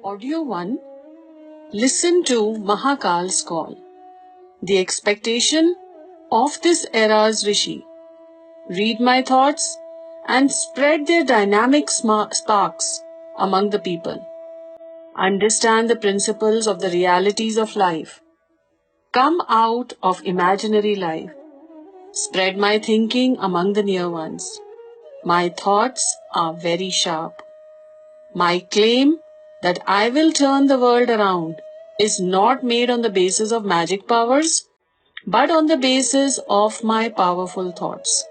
Audio 1. Listen to Mahakal's call. The expectation of this era's Rishi. Read my thoughts and spread their dynamic sparks among the people. Understand the principles of the realities of life. Come out of imaginary life. Spread my thinking among the near ones. My thoughts are very sharp. My claim that I will turn the world around is not made on the basis of magic powers, but on the basis of my powerful thoughts.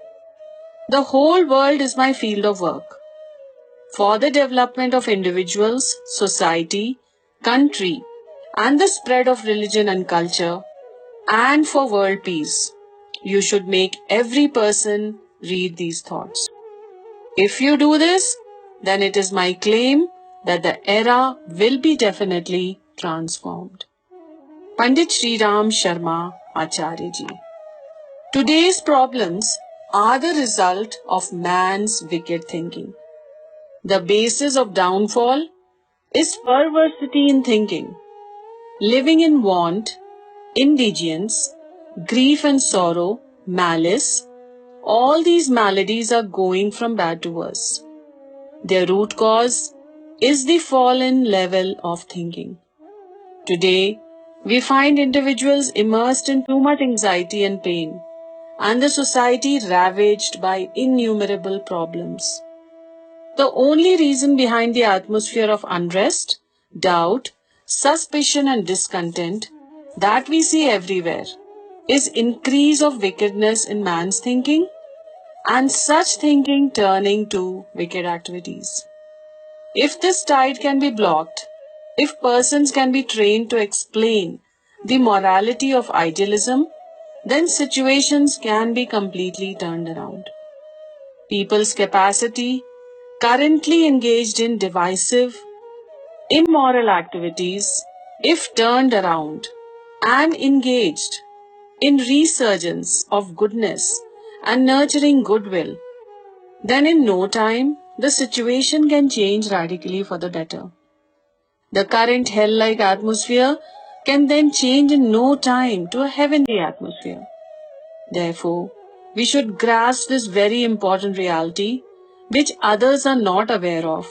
The whole world is my field of work. For the development of individuals, society, country, and the spread of religion and culture, and for world peace, you should make every person read these thoughts. If you do this, then it is my claim that the era will be definitely transformed. Pandit Sri Ram Sharma Acharya Ji. Today's problems are the result of man's wicked thinking. The basis of downfall is perversity in thinking. Living in want, indigence, grief and sorrow, malice, all these maladies are going from bad to worse. Their root cause is the fallen level of thinking. Today, we find individuals immersed in too much anxiety and pain, and the society ravaged by innumerable problems. The only reason behind the atmosphere of unrest, doubt, suspicion and discontent that we see everywhere is increase of wickedness in man's thinking and such thinking turning to wicked activities. If this tide can be blocked, if persons can be trained to explain the morality of idealism, then situations can be completely turned around. People's capacity, currently engaged in divisive, immoral activities, if turned around and engaged in resurgence of goodness and nurturing goodwill, then in no time the situation can change radically for the better. The current hell-like atmosphere can then change in no time to a heavenly atmosphere. Therefore, we should grasp this very important reality which others are not aware of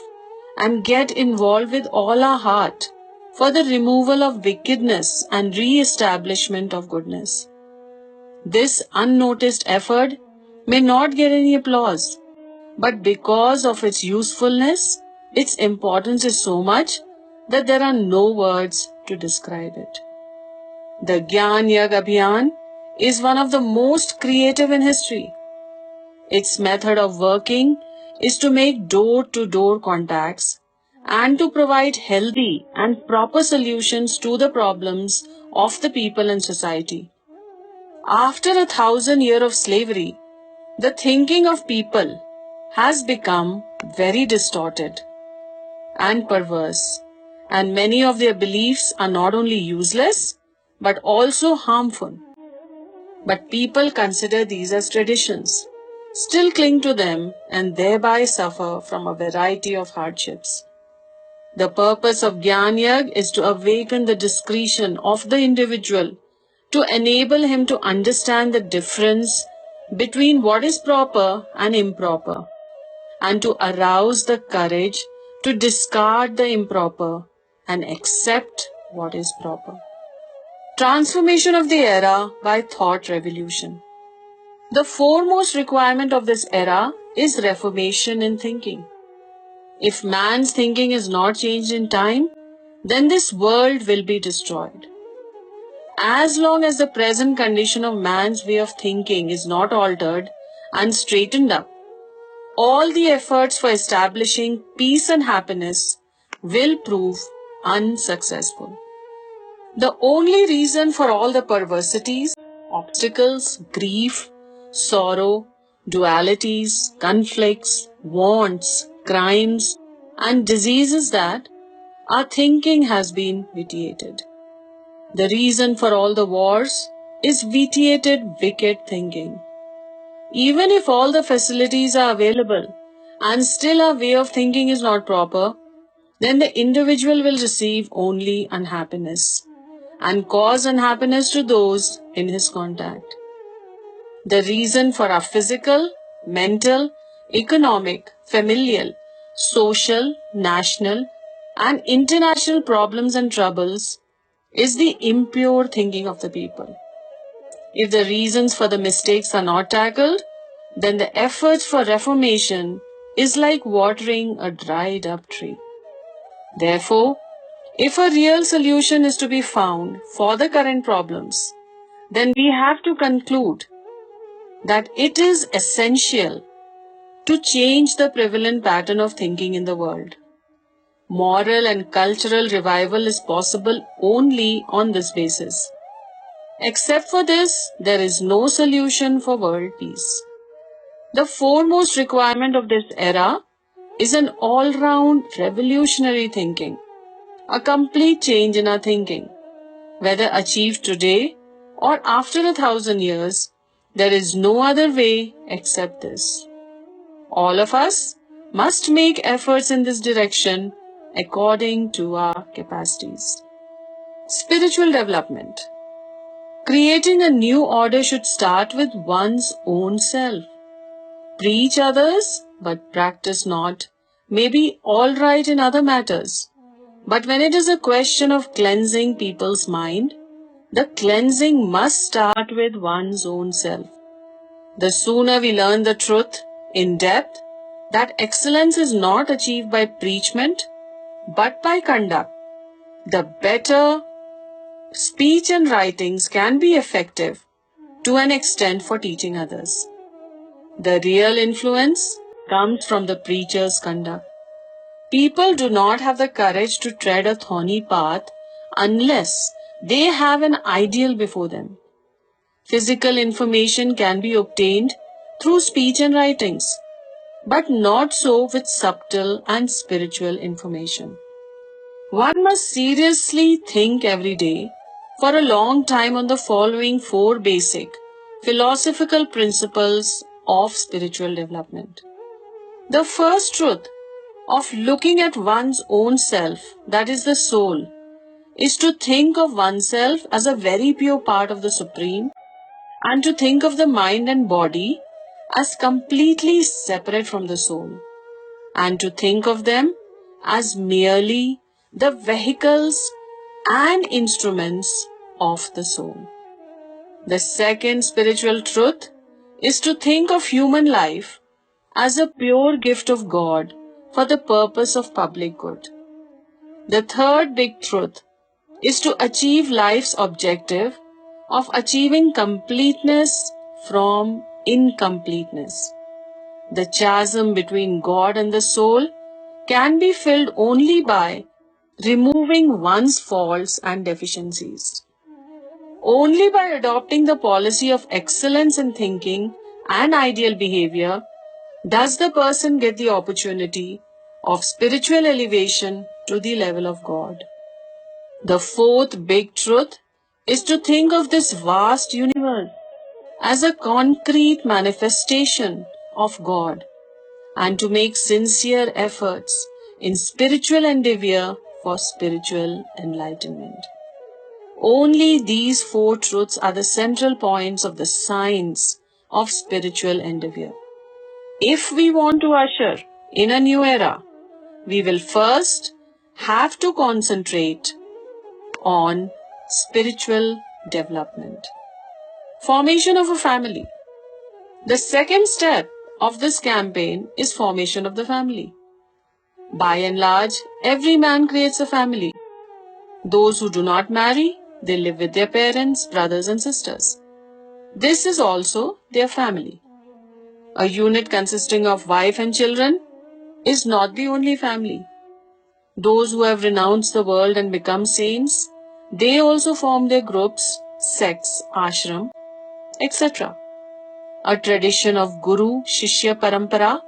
and get involved with all our heart for the removal of wickedness and re-establishment of goodness. This unnoticed effort may not get any applause, but because of its usefulness, its importance is so much that there are no words to describe it. The Gyan Yag Abhiyan is one of the most creative in history. Its method of working is to make door-to-door contacts and to provide healthy and proper solutions to the problems of the people and society. After 1,000 years of slavery, the thinking of people has become very distorted and perverse, and many of their beliefs are not only useless but also harmful. But people consider these as traditions, still cling to them and thereby suffer from a variety of hardships. The purpose of Gyan Yag is to awaken the discretion of the individual, to enable him to understand the difference between what is proper and improper, and to arouse the courage to discard the improper and accept what is proper. Transformation of the era by thought revolution. The foremost requirement of this era is reformation in thinking. If man's thinking is not changed in time, then this world will be destroyed. As long as the present condition of man's way of thinking is not altered and straightened up, all the efforts for establishing peace and happiness will prove unsuccessful. The only reason for all the perversities, obstacles, grief, sorrow, dualities, conflicts, wants, crimes, and diseases is that our thinking has been vitiated. The reason for all the wars is vitiated wicked thinking. Even if all the facilities are available and still our way of thinking is not proper, then the individual will receive only unhappiness and cause unhappiness to those in his contact. The reason for our physical, mental, economic, familial, social, national, and international problems and troubles is the impure thinking of the people. If the reasons for the mistakes are not tackled, then the efforts for reformation is like watering a dried up tree. Therefore, if a real solution is to be found for the current problems, then we have to conclude that it is essential to change the prevalent pattern of thinking in the world. Moral and cultural revival is possible only on this basis. Except for this, there is no solution for world peace. The foremost requirement of this era is an all-round revolutionary thinking, a complete change in our thinking. Whether achieved today or after 1,000 years, there is no other way except this. All of us must make efforts in this direction according to our capacities. Spiritual development. Creating a new order should start with one's own self. Preach others, but practice not, may be all right in other matters. But when it is a question of cleansing people's mind, the cleansing must start with one's own self. The sooner we learn the truth in depth, that excellence is not achieved by preachment, but by conduct, the better speech and writings can be effective to an extent for teaching others. The real influence comes from the preacher's conduct. People do not have the courage to tread a thorny path unless they have an ideal before them. Physical information can be obtained through speech and writings, but not so with subtle and spiritual information. One must seriously think every day for a long time on the following 4 basic philosophical principles of spiritual development. The first truth of looking at one's own self, that is the soul, is to think of oneself as a very pure part of the Supreme and to think of the mind and body as completely separate from the soul and to think of them as merely the vehicles and instruments of the soul. The second spiritual truth is to think of human life as a pure gift of God for the purpose of public good. The third big truth is to achieve life's objective of achieving completeness from incompleteness. The chasm between God and the soul can be filled only by removing one's faults and deficiencies. Only by adopting the policy of excellence in thinking and ideal behavior does the person get the opportunity of spiritual elevation to the level of God. The fourth big truth is to think of this vast universe as a concrete manifestation of God and to make sincere efforts in spiritual endeavor for spiritual enlightenment. Only these 4 truths are the central points of the science of spiritual endeavor. If we want to usher in a new era, we will first have to concentrate on spiritual development. Formation of a family. The second step of this campaign is formation of the family. By and large, every man creates a family. Those who do not marry, they live with their parents, brothers and sisters. This is also their family. A unit consisting of wife and children is not the only family. Those who have renounced the world and become saints, they also form their groups, sects, ashram, etc. A tradition of Guru Shishya Parampara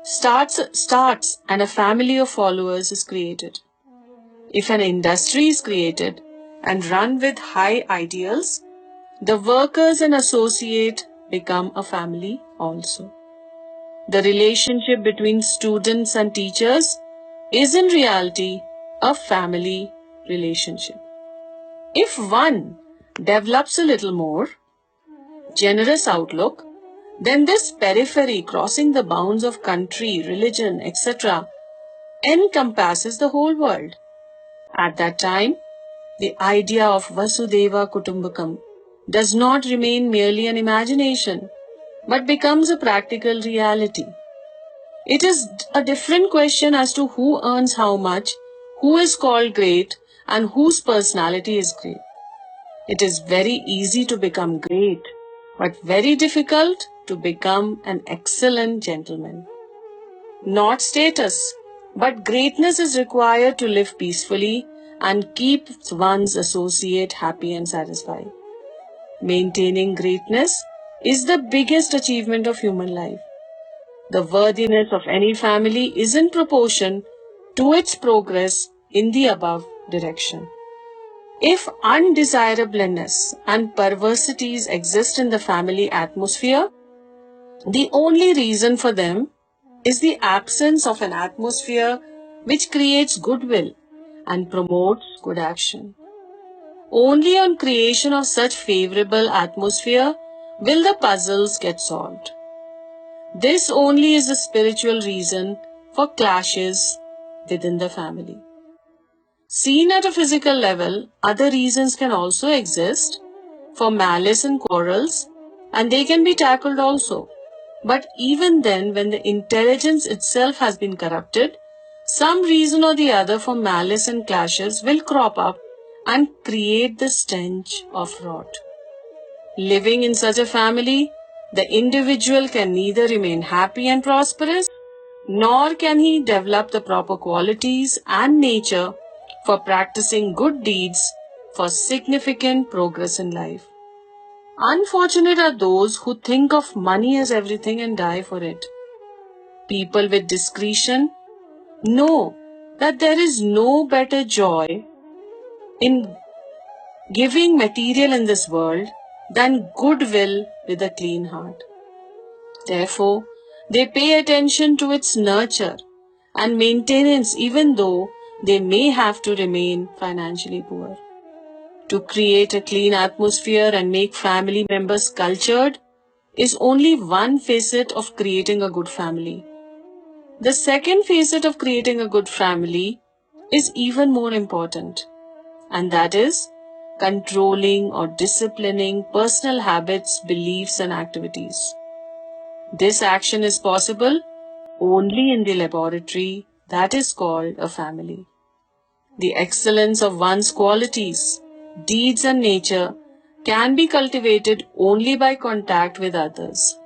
starts and a family of followers is created. If an industry is created and run with high ideals, the workers and associates become a family also. The relationship between students and teachers is in reality a family relationship. If one develops a little more generous outlook, then this periphery crossing the bounds of country, religion, etc. encompasses the whole world. At that time, the idea of Vasudeva Kutumbakam does not remain merely an imagination, but becomes a practical reality. It is a different question as to who earns how much, who is called great, and whose personality is great. It is very easy to become great, but very difficult to become an excellent gentleman. Not status, but greatness is required to live peacefully and keep one's associate happy and satisfied. Maintaining greatness is the biggest achievement of human life. The worthiness of any family is in proportion to its progress in the above direction. If undesirableness and perversities exist in the family atmosphere, the only reason for them is the absence of an atmosphere which creates goodwill and promotes good action. Only on creation of such favorable atmosphere will the puzzles get solved. This only is the spiritual reason for clashes within the family. Seen at a physical level, other reasons can also exist for malice and quarrels, and they can be tackled also. But even then, when the intelligence itself has been corrupted, some reason or the other for malice and clashes will crop up and create the stench of rot. Living in such a family, the individual can neither remain happy and prosperous, nor can he develop the proper qualities and nature for practicing good deeds for significant progress in life. Unfortunate are those who think of money as everything and die for it. People with discretion know that there is no better joy in giving material in this world than goodwill with a clean heart. Therefore, they pay attention to its nurture and maintenance even though they may have to remain financially poor. To create a clean atmosphere and make family members cultured is only one facet of creating a good family. The second facet of creating a good family is even more important, and that is controlling or disciplining personal habits, beliefs, and activities. This action is possible only in the laboratory that is called a family. The excellence of one's qualities, deeds, and nature can be cultivated only by contact with others.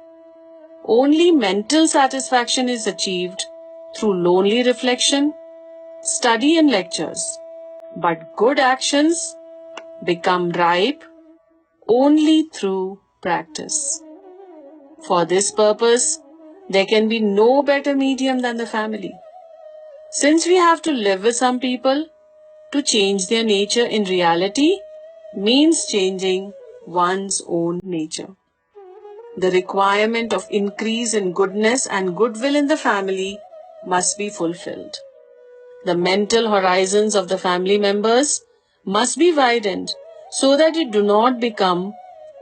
Only mental satisfaction is achieved through lonely reflection, study, and lectures. But good actions become ripe only through practice. For this purpose, there can be no better medium than the family. Since we have to live with some people, to change their nature in reality means changing one's own nature. The requirement of increase in goodness and goodwill in the family must be fulfilled. The mental horizons of the family members must be widened so that it do not become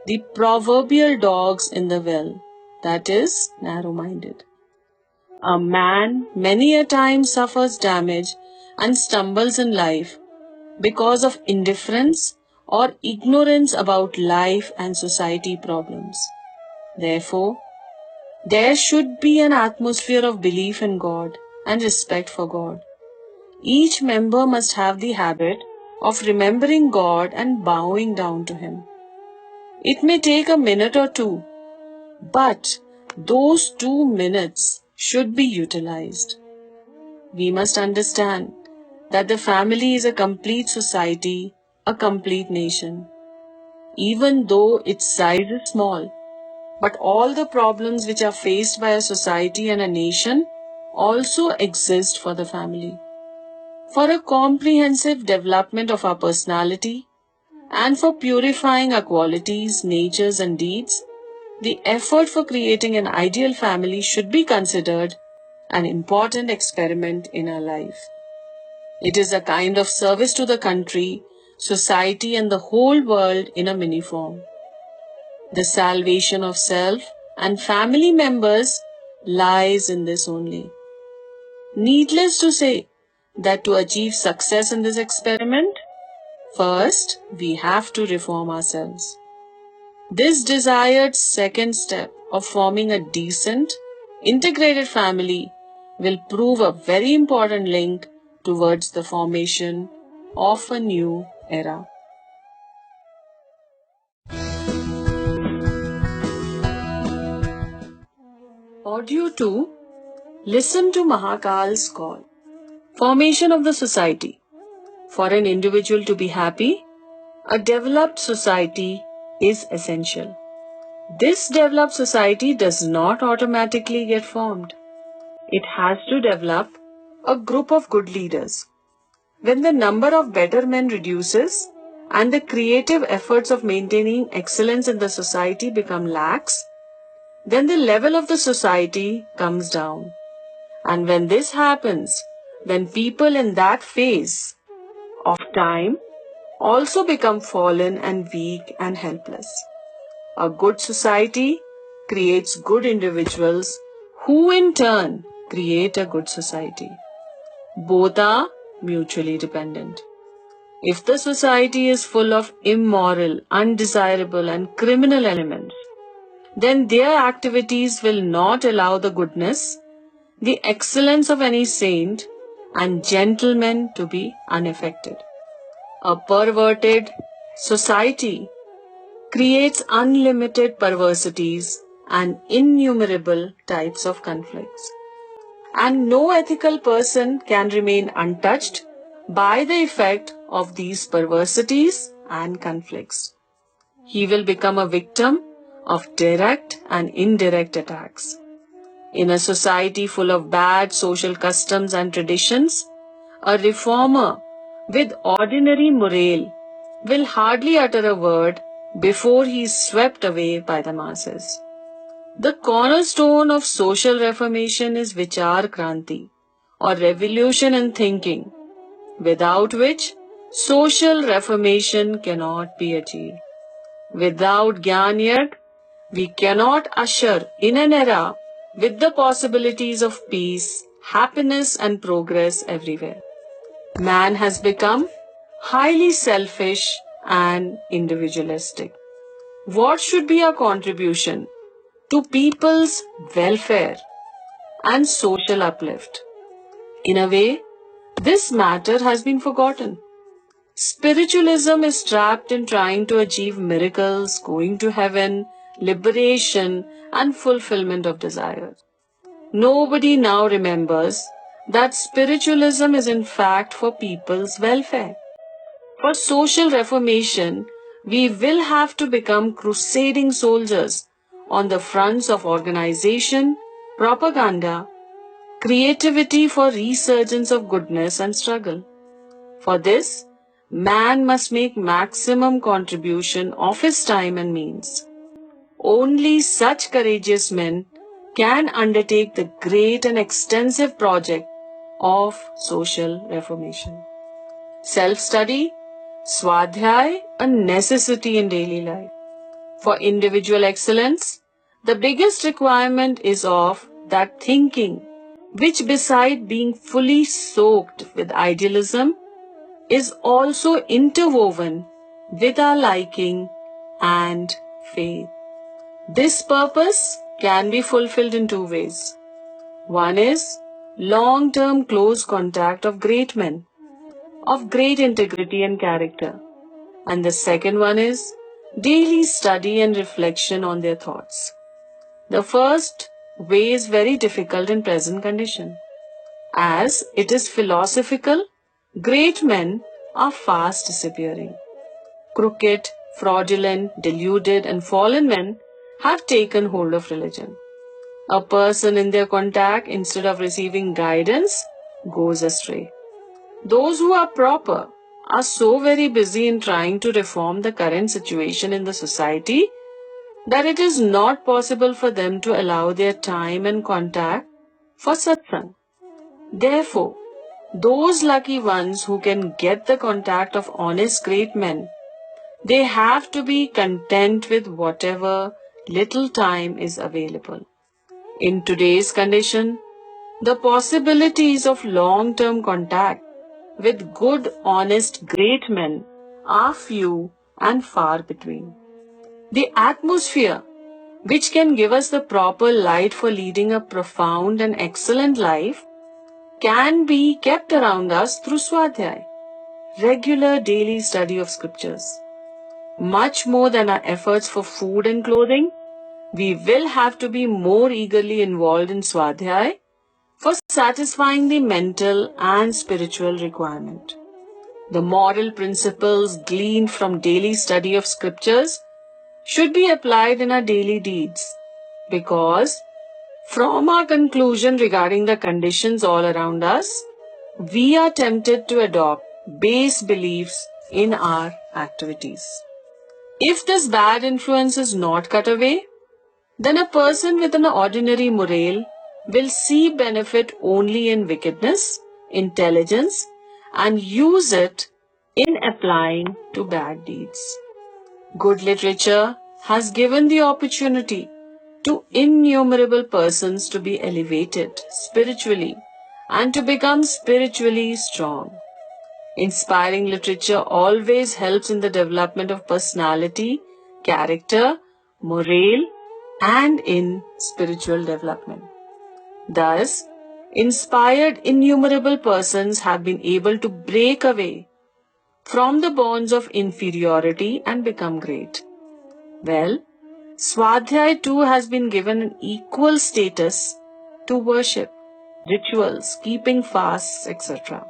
the proverbial dogs in the well, that is, narrow-minded. A man many a time suffers damage and stumbles in life because of indifference or ignorance about life and society problems. Therefore, there should be an atmosphere of belief in God and respect for God. Each member must have the habit of remembering God and bowing down to Him. It may take a minute or two, but those 2 minutes should be utilized. We must understand that the family is a complete society, a complete nation. Even though its size is small, but all the problems which are faced by a society and a nation also exist for the family. For a comprehensive development of our personality and for purifying our qualities, natures, and deeds, the effort for creating an ideal family should be considered an important experiment in our life. It is a kind of service to the country, society, and the whole world in a mini form. The salvation of self and family members lies in this only. Needless to say that to achieve success in this experiment, first we have to reform ourselves. This desired second step of forming a decent, integrated family will prove a very important link towards the formation of a new era. Audio 2. Listen to Mahakal's call. Formation of the society. For an individual to be happy, a developed society is essential. This developed society does not automatically get formed. It has to develop a group of good leaders. When the number of better men reduces and the creative efforts of maintaining excellence in the society become lax, then the level of the society comes down. And when this happens, then people in that phase of time also become fallen and weak and helpless. A good society creates good individuals who in turn create a good society. Both are mutually dependent. If the society is full of immoral, undesirable, and criminal elements, then their activities will not allow the goodness, the excellence of any saint and gentleman to be unaffected. A perverted society creates unlimited perversities and innumerable types of conflicts. And no ethical person can remain untouched by the effect of these perversities and conflicts. He will become a victim of direct and indirect attacks. In a society full of bad social customs and traditions, a reformer with ordinary morale will hardly utter a word before he is swept away by the masses. The cornerstone of social reformation is Vichar Kranti, or revolution in thinking, without which social reformation cannot be achieved. Without Gyan Yag, we cannot usher in an era with the possibilities of peace, happiness, and progress everywhere. Man has become highly selfish and individualistic. What should be our contribution to people's welfare and social uplift? In a way, this matter has been forgotten. Spiritualism is trapped in trying to achieve miracles, going to heaven, liberation, and fulfillment of desires. Nobody now remembers that spiritualism is in fact for people's welfare. For social reformation, we will have to become crusading soldiers on the fronts of organization, propaganda, creativity for resurgence of goodness and struggle. For this, man must make maximum contribution of his time and means. Only such courageous men can undertake the great and extensive project of social reformation. Self-study, Swadhyay, a necessity in daily life. For individual excellence, the biggest requirement is of that thinking which, beside being fully soaked with idealism, is also interwoven with our liking and faith. This purpose can be fulfilled in two ways. One is long-term close contact of great men, of great integrity and character. And the second one is daily study and reflection on their thoughts. The first way is very difficult in present condition. As it is philosophical, great men are fast disappearing. Crooked, fraudulent, deluded, and fallen men have taken hold of religion. A person in their contact, instead of receiving guidance, goes astray. Those who are proper are so very busy in trying to reform the current situation in the society that it is not possible for them to allow their time and contact for satsang. Therefore, Those lucky ones who can get the contact of honest great men, they have to be content with whatever little time is available. In today's condition, the possibilities of long-term contact with good, honest, great men are few and far between. The atmosphere which can give us the proper light for leading a profound and excellent life can be kept around us through Swadhyay, regular daily study of scriptures. Much more than our efforts for food and clothing, we will have to be more eagerly involved in Swadhyay for satisfying the mental and spiritual requirement. The moral principles gleaned from daily study of scriptures should be applied in our daily deeds, because from our conclusion regarding the conditions all around us, we are tempted to adopt base beliefs in our activities. If this bad influence is not cut away, then a person with an ordinary morale will see benefit only in wickedness, intelligence, and use it in applying to bad deeds. Good literature has given the opportunity to innumerable persons to be elevated spiritually and to become spiritually strong. Inspiring literature always helps in the development of personality, character, morale, and in spiritual development. Thus, inspired innumerable persons have been able to break away from the bonds of inferiority and become great. Well, Swadhyay too has been given an equal status to worship, rituals, keeping fasts, etc.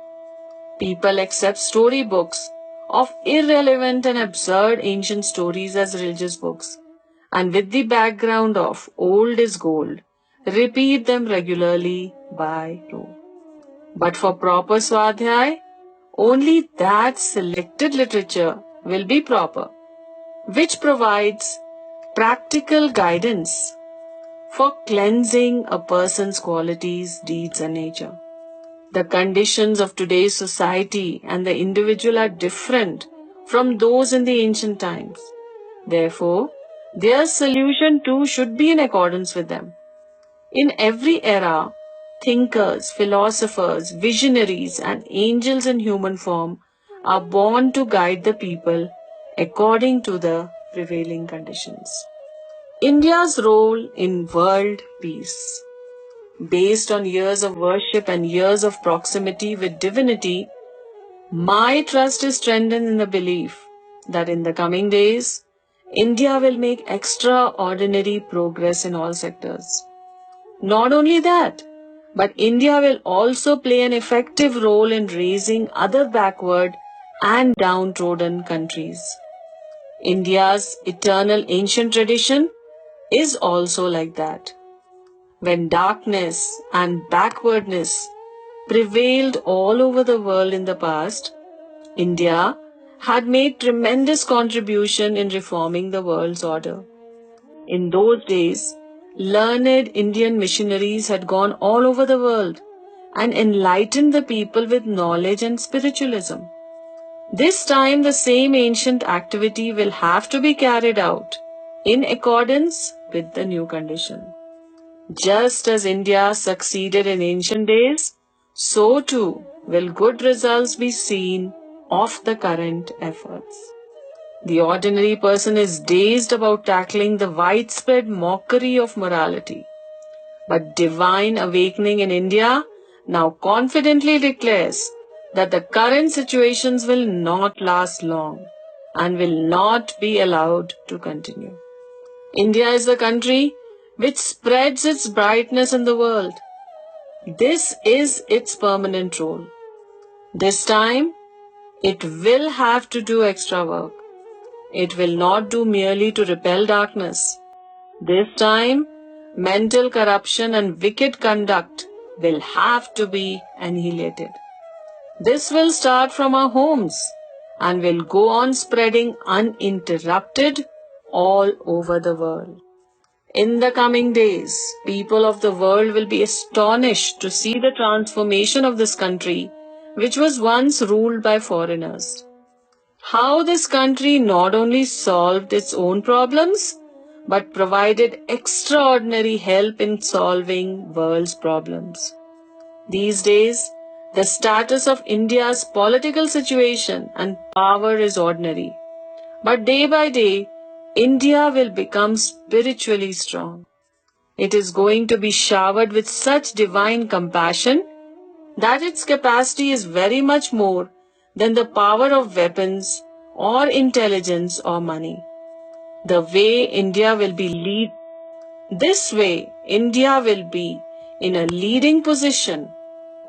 People accept storybooks of irrelevant and absurd ancient stories as religious books, and with the background of old is gold, repeat them regularly by rote. But for proper Swadhyay, only that selected literature will be proper, which provides practical guidance for cleansing a person's qualities, deeds, and nature. The conditions of today's society and the individual are different from those in the ancient times. Therefore, their solution too should be in accordance with them. In every era, thinkers, philosophers, visionaries, and angels in human form are born to guide the people according to the prevailing conditions. India's role in world peace. Based on years of worship and years of proximity with divinity, my trust is strengthened in the belief that in the coming days, India will make extraordinary progress in all sectors. Not only that, but India will also play an effective role in raising other backward and downtrodden countries. India's eternal ancient tradition is also like that. When darkness and backwardness prevailed all over the world in the past, India had made tremendous contribution in reforming the world's order. In those days, learned Indian missionaries had gone all over the world and enlightened the people with knowledge and spiritualism. This time the same ancient activity will have to be carried out in accordance with the new condition. Just as India succeeded in ancient days, so too will good results be seen of the current efforts. The ordinary person is dazed about tackling the widespread mockery of morality. But divine awakening in India now confidently declares that the current situations will not last long and will not be allowed to continue. India is the country which spreads its brightness in the world. This is its permanent role. This time, it will have to do extra work. It will not do merely to repel darkness. This time, mental corruption and wicked conduct will have to be annihilated. This will start from our homes and will go on spreading uninterrupted all over the world. In the coming days, people of the world will be astonished to see the transformation of this country which was once ruled by foreigners. How this country not only solved its own problems, but provided extraordinary help in solving world's problems. These days, the status of India's political situation and power is ordinary. But day by day, India will become spiritually strong. It is going to be showered with such divine compassion that its capacity is very much more than the power of weapons or intelligence or money. The way India will be lead This way India will be in a leading position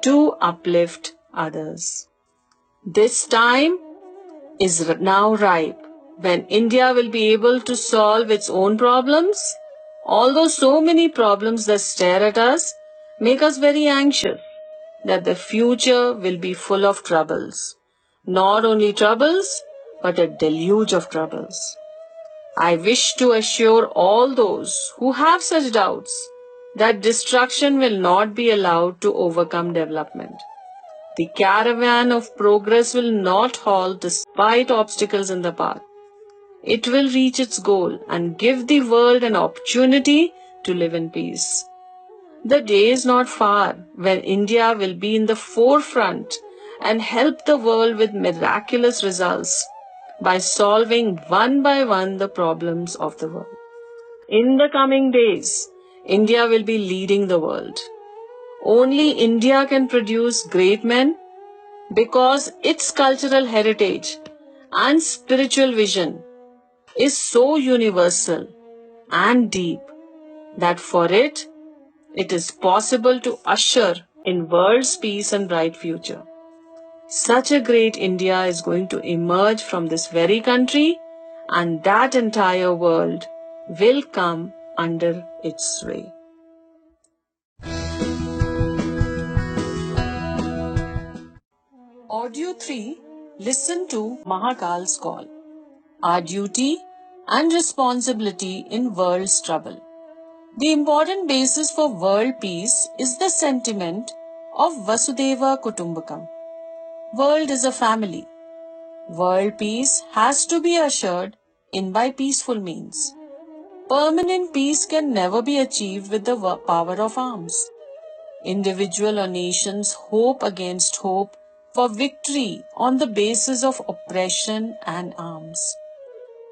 to uplift others. This time is now ripe when India will be able to solve its own problems, although so many problems that stare at us make us very anxious that the future will be full of troubles. Not only troubles, but a deluge of troubles. I wish to assure all those who have such doubts that destruction will not be allowed to overcome development. The caravan of progress will not halt despite obstacles in the path. It will reach its goal and give the world an opportunity to live in peace. The day is not far when India will be in the forefront and help the world with miraculous results by solving one by one the problems of the world. In the coming days, India will be leading the world. Only India can produce great men because its cultural heritage and spiritual vision is so universal and deep that for it is possible to usher in world's peace and bright future. Such a great India is going to emerge from this very country, and that entire world will come under its sway. Audio 3. Listen to Mahakal's call. Our duty and responsibility in world's trouble. The important basis for world peace is the sentiment of Vasudeva Kutumbakam. World is a family. World peace has to be ushered in by peaceful means. Permanent peace can never be achieved with the power of arms. Individual or nations hope against hope for victory on the basis of oppression and arms.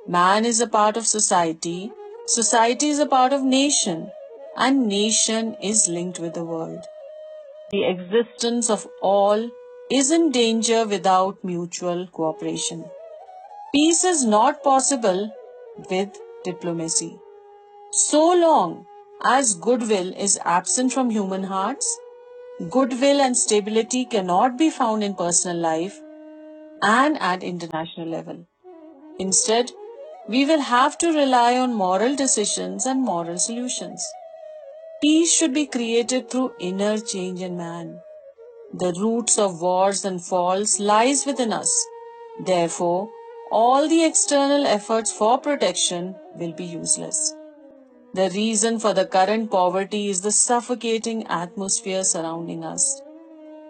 Man is a part of society, society is a part of nation, and nation is linked with the world. The existence of all is in danger without mutual cooperation. Peace is not possible with diplomacy. So long as goodwill is absent from human hearts, goodwill and stability cannot be found in personal life and at international level. Instead, we will have to rely on moral decisions and moral solutions. Peace should be created through inner change in man. The roots of wars and falls lies within us. Therefore, all the external efforts for protection will be useless. The reason for the current poverty is the suffocating atmosphere surrounding us.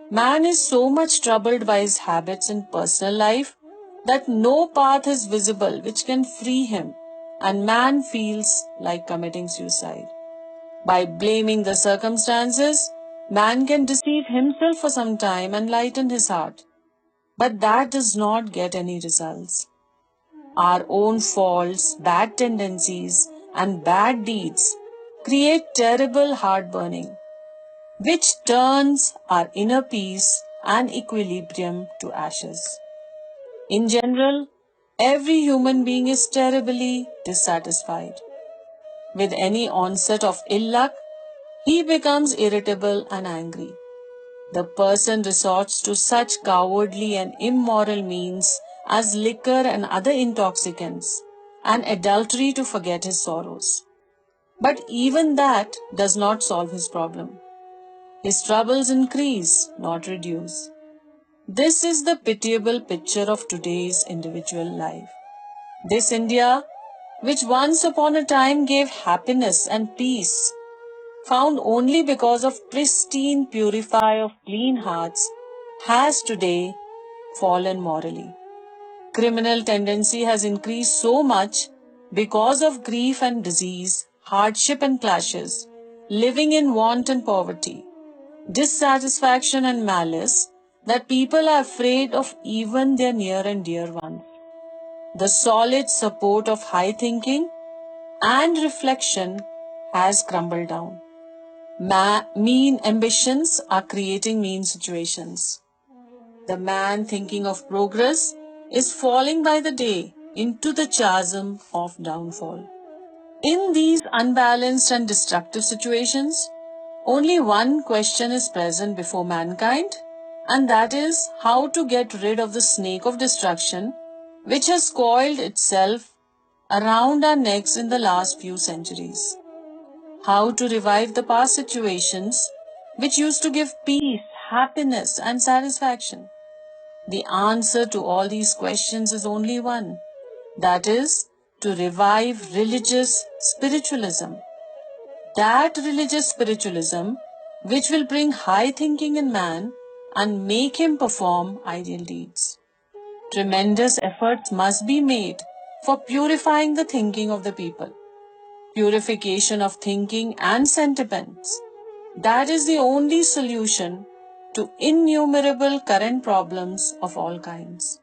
Man is so much troubled by his habits in personal life that no path is visible which can free him, and man feels like committing suicide. By blaming the circumstances, man can deceive himself for some time and lighten his heart. But that does not get any results. Our own faults, bad tendencies, and bad deeds create terrible heartburning, which turns our inner peace and equilibrium to ashes. In general, every human being is terribly dissatisfied. With any onset of ill luck, he becomes irritable and angry. The person resorts to such cowardly and immoral means as liquor and other intoxicants and adultery to forget his sorrows. But even that does not solve his problem. His troubles increase, not reduce. This is the pitiable picture of today's individual life. This India, which once upon a time gave happiness and peace, found only because of pristine purify of clean hearts, has today fallen morally. Criminal tendency has increased so much because of grief and disease, hardship and clashes, living in want and poverty, dissatisfaction and malice, that people are afraid of even their near and dear ones. The solid support of high thinking and reflection has crumbled down. Mean ambitions are creating mean situations. The man thinking of progress is falling by the day into the chasm of downfall. In these unbalanced and destructive situations, only one question is present before mankind, and that is how to get rid of the snake of destruction which has coiled itself around our necks in the last few centuries. How to revive the past situations which used to give peace, happiness, and satisfaction. The answer to all these questions is only one, that is, to revive religious spiritualism. That religious spiritualism which will bring high thinking in man and make him perform ideal deeds. Tremendous efforts must be made for purifying the thinking of the people. Purification of thinking and sentiments. That is the only solution to innumerable current problems of all kinds.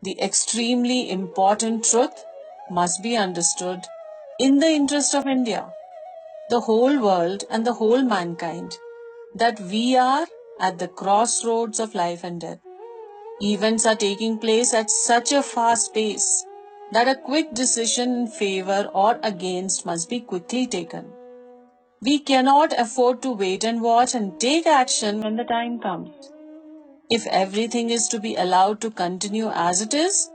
The extremely important truth must be understood in the interest of India, the whole world and the whole mankind, that we are at the crossroads of life and death. Events are taking place at such a fast pace that a quick decision in favor or against must be quickly taken. We cannot afford to wait and watch and take action when the time comes. If everything is to be allowed to continue as it is,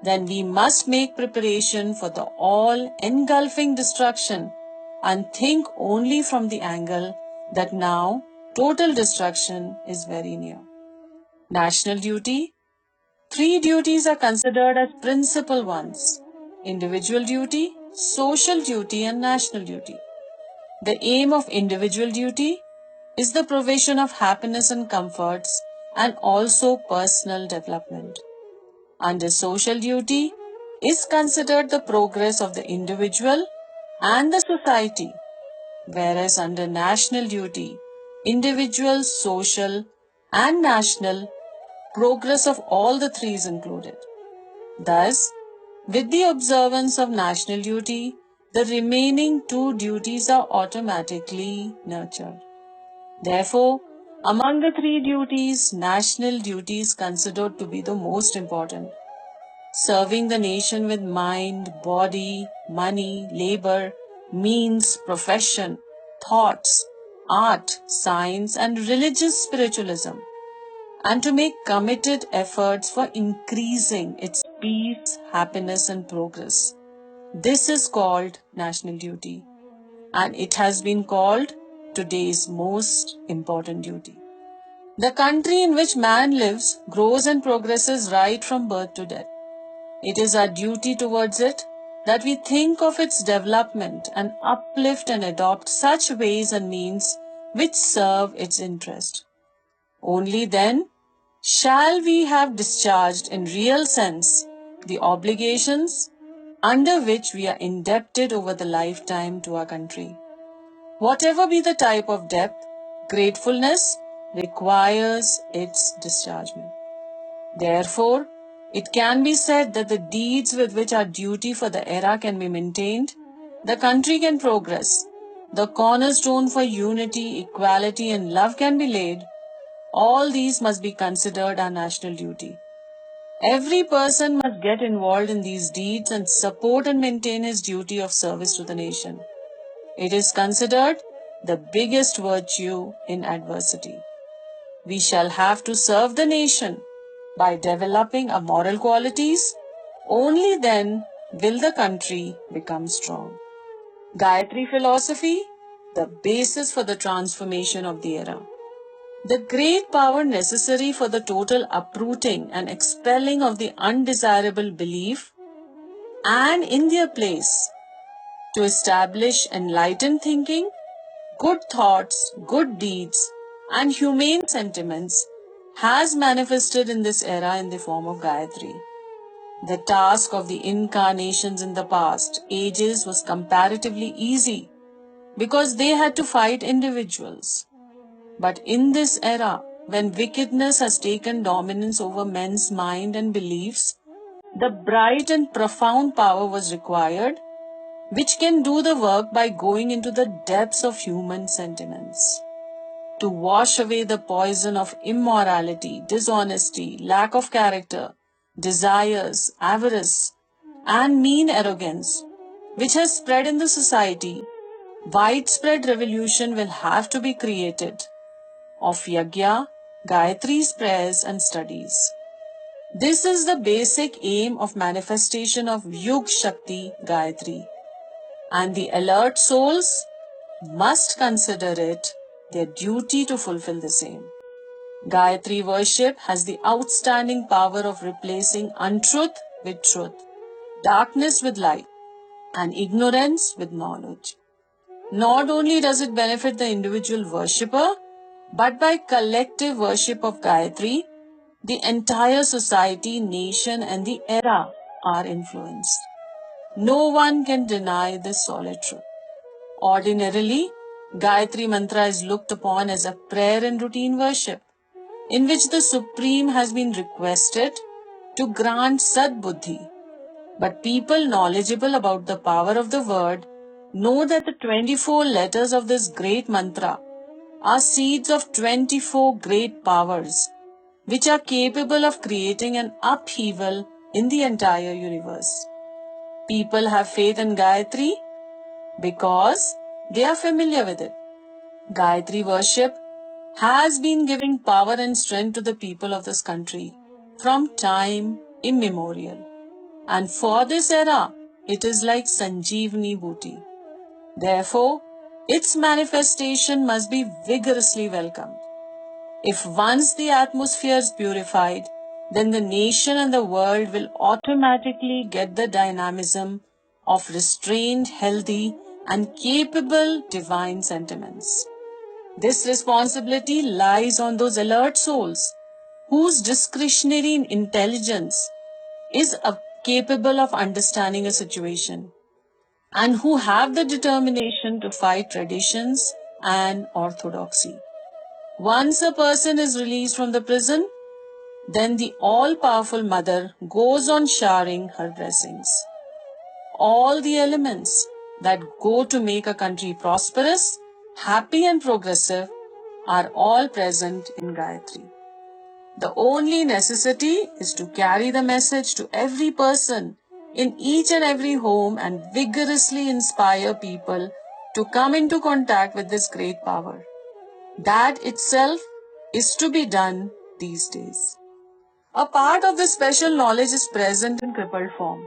then we must make preparation for the all-engulfing destruction and think only from the angle that now total destruction is very near. National duty. 3 duties are considered as principal ones: individual duty, social duty, and national duty. The aim of individual duty is the provision of happiness and comforts and also personal development. Under social duty is considered the progress of the individual and the society, whereas under national duty, individual, social, and national progress of all the three is included. Thus, with the observance of national duty, the remaining 2 duties are automatically nurtured. Therefore, among the 3 duties, national duty is considered to be the most important. Serving the nation with mind, body, money, labor, means, profession, thoughts, art, science, and religious spiritualism, and to make committed efforts for increasing its peace, happiness, and progress. This is called national duty, and it has been called today's most important duty. The country in which man lives grows and progresses right from birth to death. It is our duty towards it that we think of its development and uplift and adopt such ways and means which serve its interest. Only then shall we have discharged in real sense the obligations under which we are indebted over the lifetime to our country. Whatever be the type of debt, gratefulness requires its dischargement. Therefore, it can be said that the deeds with which our duty for the era can be maintained, the country can progress, the cornerstone for unity, equality, and love can be laid. All these must be considered our national duty. Every person must get involved in these deeds and support and maintain his duty of service to the nation. It is considered the biggest virtue in adversity. We shall have to serve the nation by developing our moral qualities. Only then will the country become strong. Gayatri philosophy, the basis for the transformation of the era. The great power necessary for the total uprooting and expelling of the undesirable belief, and in their place to establish enlightened thinking, good thoughts, good deeds, and humane sentiments has manifested in this era in the form of Gayatri. The task of the incarnations in the past ages was comparatively easy because they had to fight individuals. But in this era, when wickedness has taken dominance over men's mind and beliefs, the bright and profound power was required, which can do the work by going into the depths of human sentiments. To wash away the poison of immorality, dishonesty, lack of character, desires, avarice, and mean arrogance, which has spread in the society, widespread revolution will have to be created of Yagya, Gayatri's prayers and studies. This is the basic aim of manifestation of Yug Shakti Gayatri, and the alert souls must consider it their duty to fulfill the same. Gayatri worship has the outstanding power of replacing untruth with truth, darkness with light, and ignorance with knowledge. Not only does it benefit the individual worshipper, but by collective worship of Gayatri, the entire society, nation, and the era are influenced. No one can deny this solid truth. Ordinarily, Gayatri Mantra is looked upon as a prayer and routine worship, in which the Supreme has been requested to grant Sadbuddhi. But people knowledgeable about the power of the word know that the 24 letters of this great mantra are seeds of 24 great powers, which are capable of creating an upheaval in the entire universe. People have faith in Gayatri because they are familiar with it. Gayatri worship has been giving power and strength to the people of this country from time immemorial. And for this era, it is like Sanjeevani Booty. Therefore, its manifestation must be vigorously welcomed. If once the atmosphere is purified, then the nation and the world will automatically get the dynamism of restrained, healthy, and capable divine sentiments. This responsibility lies on those alert souls whose discretionary intelligence is capable of understanding a situation and who have the determination to fight traditions and orthodoxy. Once a person is released from the prison, then the all-powerful mother goes on showering her blessings. All the elements that go to make a country prosperous, happy and progressive are all present in Gayatri. The only necessity is to carry the message to every person in each and every home and vigorously inspire people to come into contact with this great power. That itself is to be done these days. A part of this special knowledge is present in crippled form.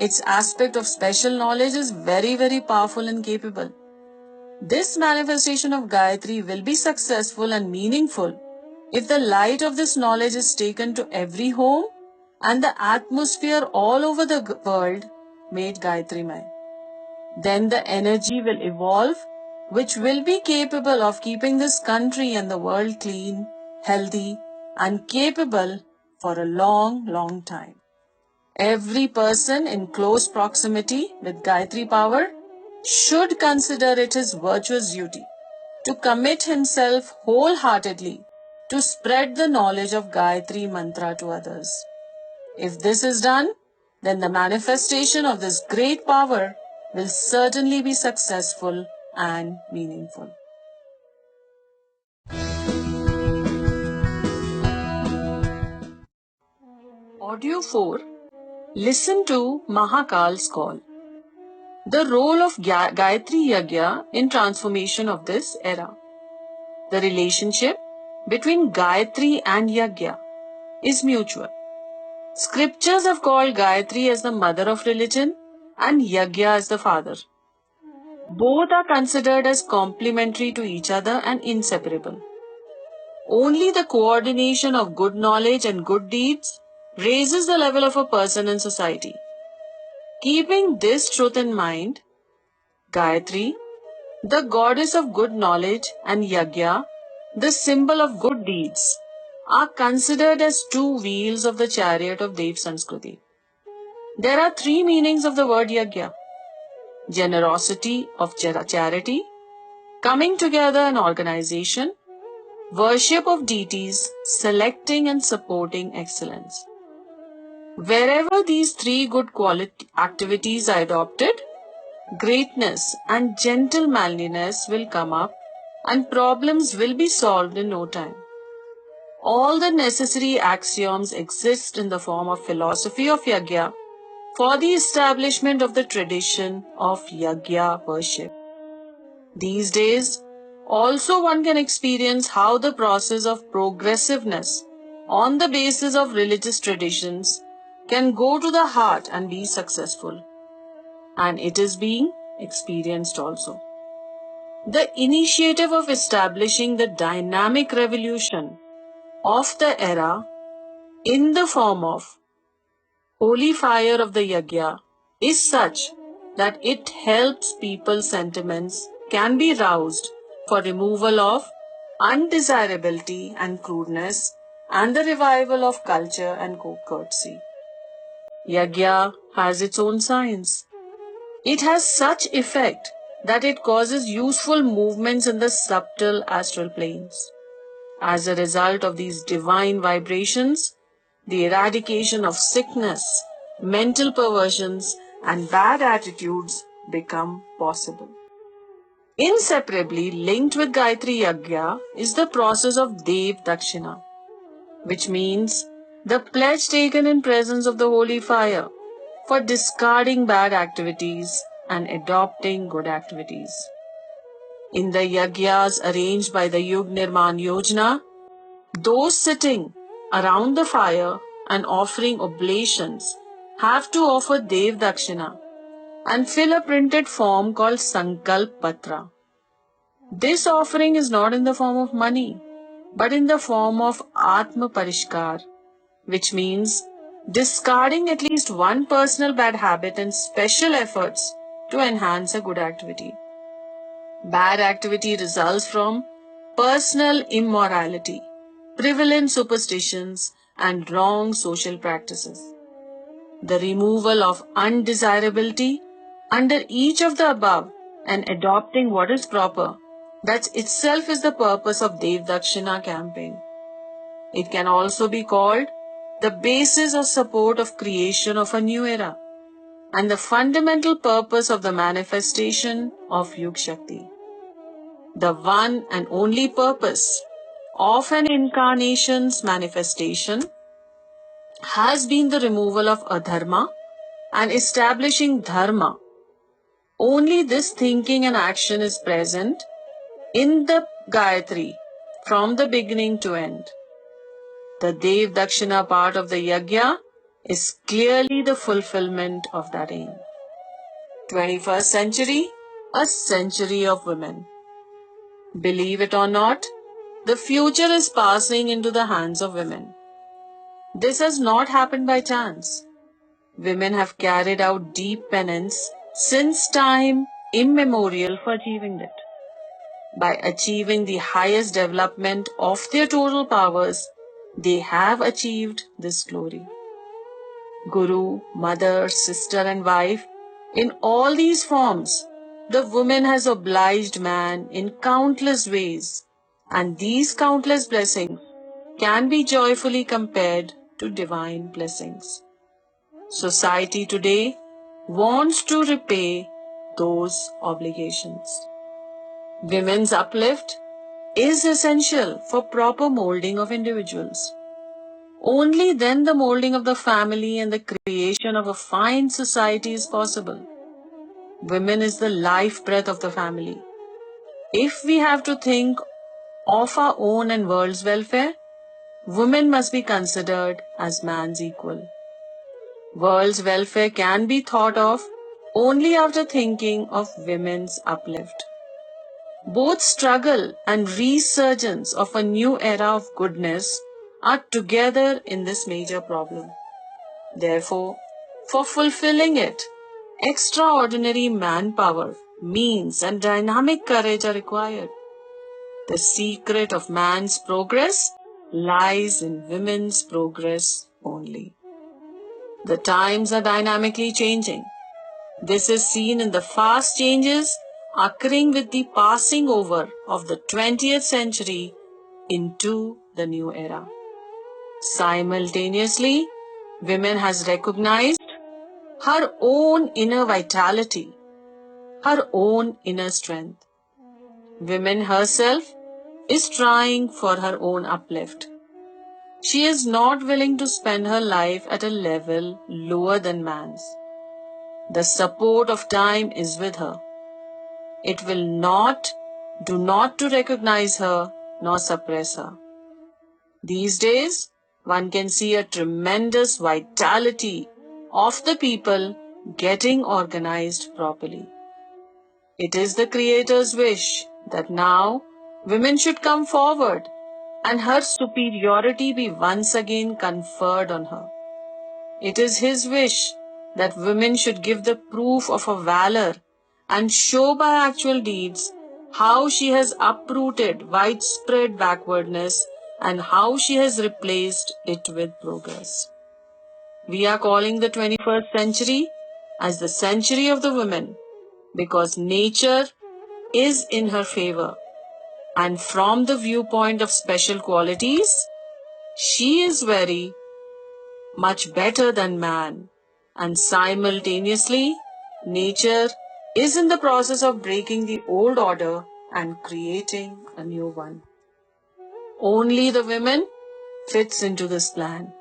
Its aspect of special knowledge is very, very powerful and capable. This manifestation of Gayatri will be successful and meaningful if the light of this knowledge is taken to every home and the atmosphere all over the world made Gayatrimaय. Then the energy will evolve, which will be capable of keeping this country and the world clean, healthy, and capable for a long, long time. Every person in close proximity with Gayatri power should consider it his virtuous duty to commit himself wholeheartedly to spread the knowledge of Gayatri Mantra to others. If this is done, then the manifestation of this great power will certainly be successful and meaningful. Audio 4. Listen to Mahakal's call. The role of Gayatri Yagya in transformation of this era. The relationship between Gayatri and Yagya is mutual. Scriptures have called Gayatri as the mother of religion and Yagya as the father. Both are considered as complementary to each other and inseparable. Only the coordination of good knowledge and good deeds raises the level of a person in society. Keeping this truth in mind, Gayatri, the goddess of good knowledge, and Yagya, the symbol of good deeds, are considered as two wheels of the chariot of Dev Sanskriti. There are three meanings of the word yagya: generosity of charity, coming together in organization, worship of deities, selecting and supporting excellence. Wherever these three good quality activities are adopted, greatness and gentle manliness will come up and problems will be solved in no time. All the necessary axioms exist in the form of philosophy of yagya for the establishment of the tradition of yagya worship. These days, also one can experience how the process of progressiveness on the basis of religious traditions can go to the heart and be successful. And it is being experienced also. The initiative of establishing the dynamic revolution of the era in the form of holy fire of the yagya is such that it helps people's sentiments can be roused for removal of undesirability and crudeness and the revival of culture and courtesy. Yagya has its own science. It has such effect that it causes useful movements in the subtle astral planes. As a result of these divine vibrations, the eradication of sickness, mental perversions, and bad attitudes become possible. Inseparably linked with Gayatri Yagya is the process of Dev Dakshina, which means the pledge taken in presence of the holy fire for discarding bad activities and adopting good activities. In the yagyas arranged by the Yug Nirman Yojana, those sitting around the fire and offering oblations have to offer Dev Dakshina and fill a printed form called Sankalp Patra. This offering is not in the form of money, but in the form of Atma Parishkar, which means discarding at least one personal bad habit and special efforts to enhance a good activity. Bad activity results from personal immorality, prevalent superstitions, and wrong social practices. The removal of undesirability under each of the above and adopting what is proper, that itself is the purpose of Dev Dakshina campaign. It can also be called the basis or support of creation of a new era and the fundamental purpose of the manifestation of Yug Shakti. The one and only purpose of an incarnation's manifestation has been the removal of adharma and establishing dharma. Only this thinking and action is present in the Gayatri from the beginning to end. The Dev Dakshina part of the Yagya is clearly the fulfillment of that aim. 21st century, a century of women. Believe it or not, the future is passing into the hands of women. This has not happened by chance. Women have carried out deep penance since time immemorial for achieving it. By achieving the highest development of their total powers, they have achieved this glory. Guru, mother, sister and wife, in all these forms, the woman has obliged man in countless ways, and these countless blessings can be joyfully compared to divine blessings. Society today wants to repay those obligations. Women's uplift is essential for proper molding of individuals. Only then the molding of the family and the creation of a fine society is possible. Women is the life breath of the family. If we have to think of our own and world's welfare, women must be considered as man's equal. World's welfare can be thought of only after thinking of women's uplift. Both struggle and resurgence of a new era of goodness are together in this major problem. Therefore, for fulfilling it, extraordinary manpower, means and dynamic courage are required. The secret of man's progress lies in women's progress only. The times are dynamically changing. This is seen in the fast changes occurring with the passing over of the 20th century into the new era. Simultaneously, women has recognized her own inner vitality, her own inner strength. Women herself is trying for her own uplift. She is not willing to spend her life at a level lower than man's. The support of time is with her. It will do not to recognize her nor suppress her. These days, one can see a tremendous vitality of the people getting organized properly. It is the Creator's wish that now women should come forward and her superiority be once again conferred on her. It is His wish that women should give the proof of her valor and show by actual deeds how she has uprooted widespread backwardness and how she has replaced it with progress. We are calling the 21st century as the century of the women because nature is in her favor, and from the viewpoint of special qualities, she is very much better than man, and simultaneously, nature is in the process of breaking the old order and creating a new one. Only the women fits into this plan.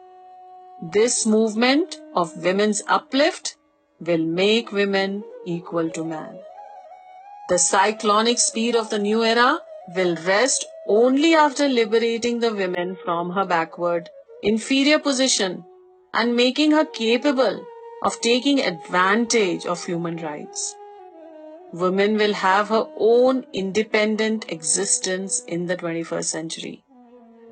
This movement of women's uplift will make women equal to man. The cyclonic speed of the new era will rest only after liberating the women from her backward, inferior position and making her capable of taking advantage of human rights. Women will have her own independent existence in the 21st century,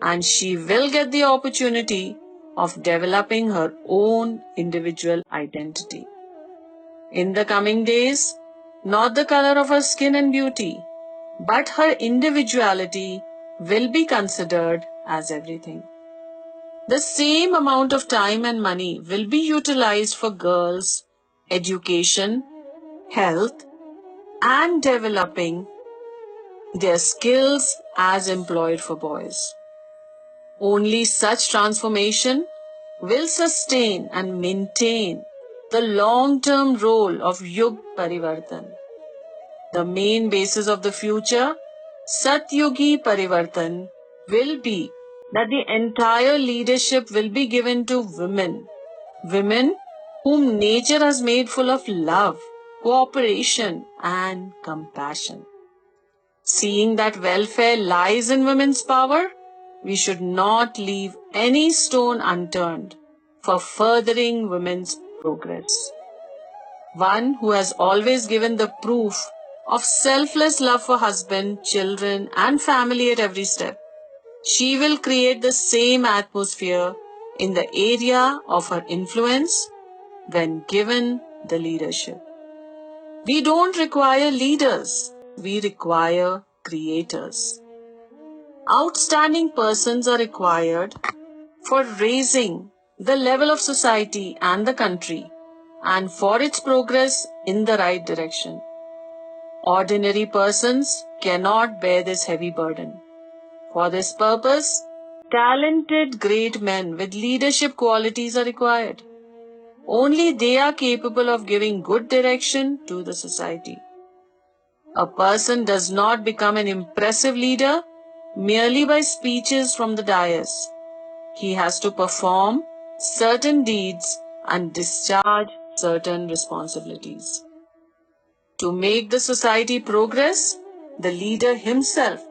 and she will get the opportunity of developing her own individual identity. In the coming days, not the color of her skin and beauty, but her individuality will be considered as everything. The same amount of time and money will be utilized for girls' education, health, and developing their skills as employed for boys. Only such transformation will sustain and maintain the long-term role of Yug Parivartan. The main basis of the future Satyugi Parivartan will be that the entire leadership will be given to women, women whom nature has made full of love, cooperation and compassion. Seeing that welfare lies in women's power, we should not leave any stone unturned for furthering women's progress. One who has always given the proof of selfless love for husband, children and family at every step, she will create the same atmosphere in the area of her influence when given the leadership. We don't require leaders, we require creators. Outstanding persons are required for raising the level of society and the country and for its progress in the right direction. Ordinary persons cannot bear this heavy burden. For this purpose, talented great men with leadership qualities are required. Only they are capable of giving good direction to the society. A person does not become an impressive leader merely by speeches from the dais. He has to perform certain deeds and discharge certain responsibilities. To make the society progress, the leader himself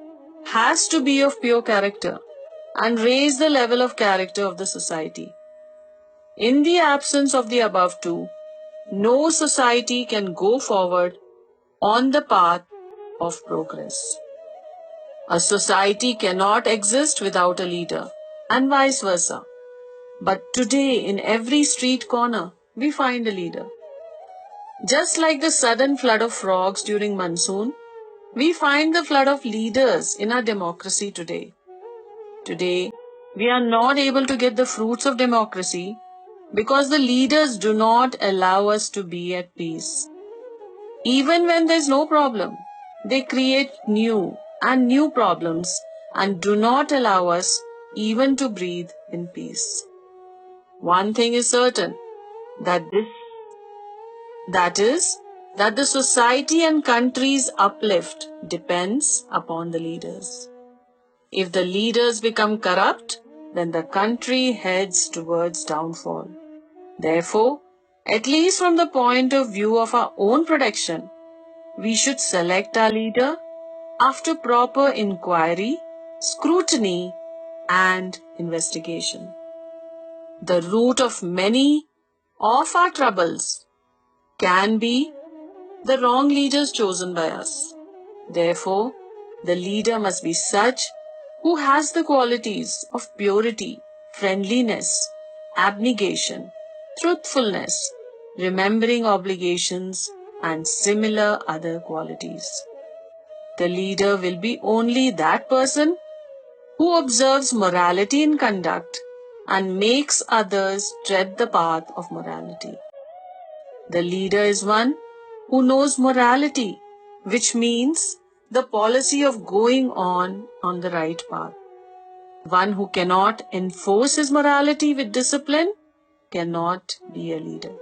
has to be of pure character and raise the level of character of the society. In the absence of the above two, no society can go forward on the path of progress. A society cannot exist without a leader, and vice versa. But today, in every street corner, we find a leader. Just like the sudden flood of frogs during monsoon, we find the flood of leaders in our democracy today. Today, We are not able to get the fruits of democracy because the leaders do not allow us to be at peace. Even when there's no problem, they create new and new problems and do not allow us even to breathe in peace. One thing is certain, that is that the society and country's uplift depends upon the leaders. If the leaders become corrupt, then the country heads towards downfall. Therefore, at least from the point of view of our own protection, we should select our leader after proper inquiry, scrutiny, and investigation. The root of many of our troubles can be the wrong leaders chosen by us. Therefore, the leader must be such who has the qualities of purity, friendliness, abnegation, truthfulness, remembering obligations, and similar other qualities. The leader will be only that person who observes morality in conduct and makes others tread the path of morality. The leader is one who knows morality, which means the policy of going on the right path. One who cannot enforce his morality with discipline cannot be a leader.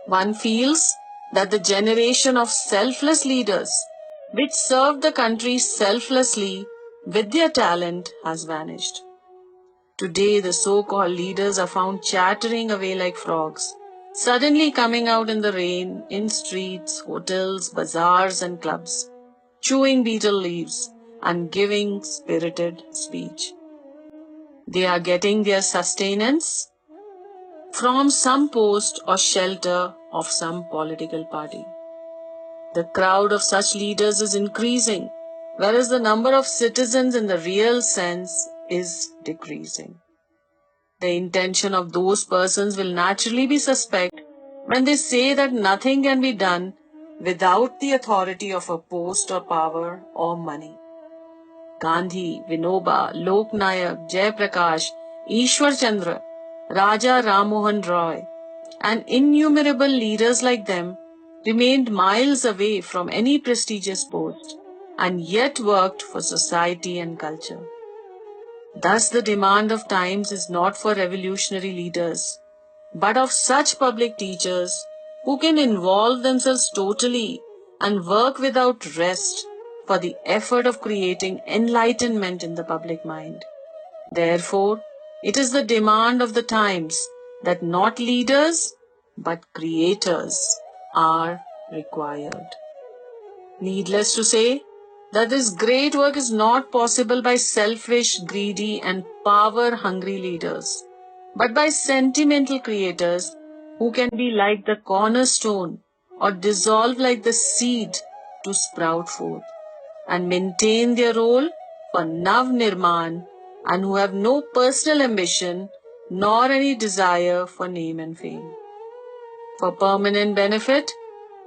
One feels that the generation of selfless leaders which served the country selflessly with their talent has vanished. Today, the so-called leaders are found chattering away like frogs, suddenly coming out in the rain, in streets, hotels, bazaars and clubs, chewing betel leaves and giving spirited speech. They are getting their sustenance from some post or shelter of some political party. The crowd of such leaders is increasing, whereas the number of citizens in the real sense is decreasing. The intention of those persons will naturally be suspect when they say that nothing can be done without the authority of a post or power or money. Gandhi, Vinoba, Lok Nayak, Jai Prakash, Ishwar Chandra, Raja Ram Mohan Roy, and innumerable leaders like them remained miles away from any prestigious post and yet worked for society and culture. Thus, the demand of times is not for revolutionary leaders, but of such public teachers who can involve themselves totally and work without rest for the effort of creating enlightenment in the public mind. Therefore, it is the demand of the times that not leaders, but creators are required. Needless to say, that this great work is not possible by selfish, greedy and power-hungry leaders, but by sentimental creators who can be like the cornerstone or dissolve like the seed to sprout forth and maintain their role for Nav Nirman and who have no personal ambition nor any desire for name and fame. For permanent benefit,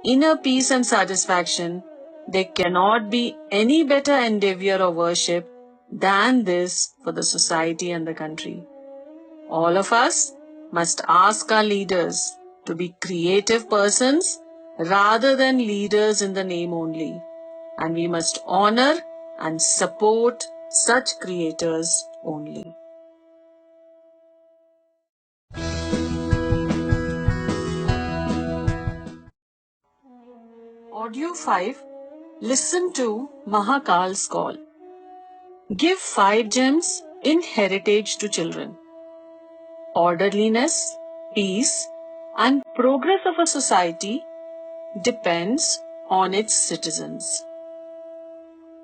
inner peace and satisfaction, there cannot be any better endeavor or worship than this for the society and the country. All of us must ask our leaders to be creative persons rather than leaders in the name only, and we must honor and support such creators only. Audio 5. Listen to Mahakal's call. Give 5 gems in heritage to children. Orderliness, peace, and progress of a society depends on its citizens.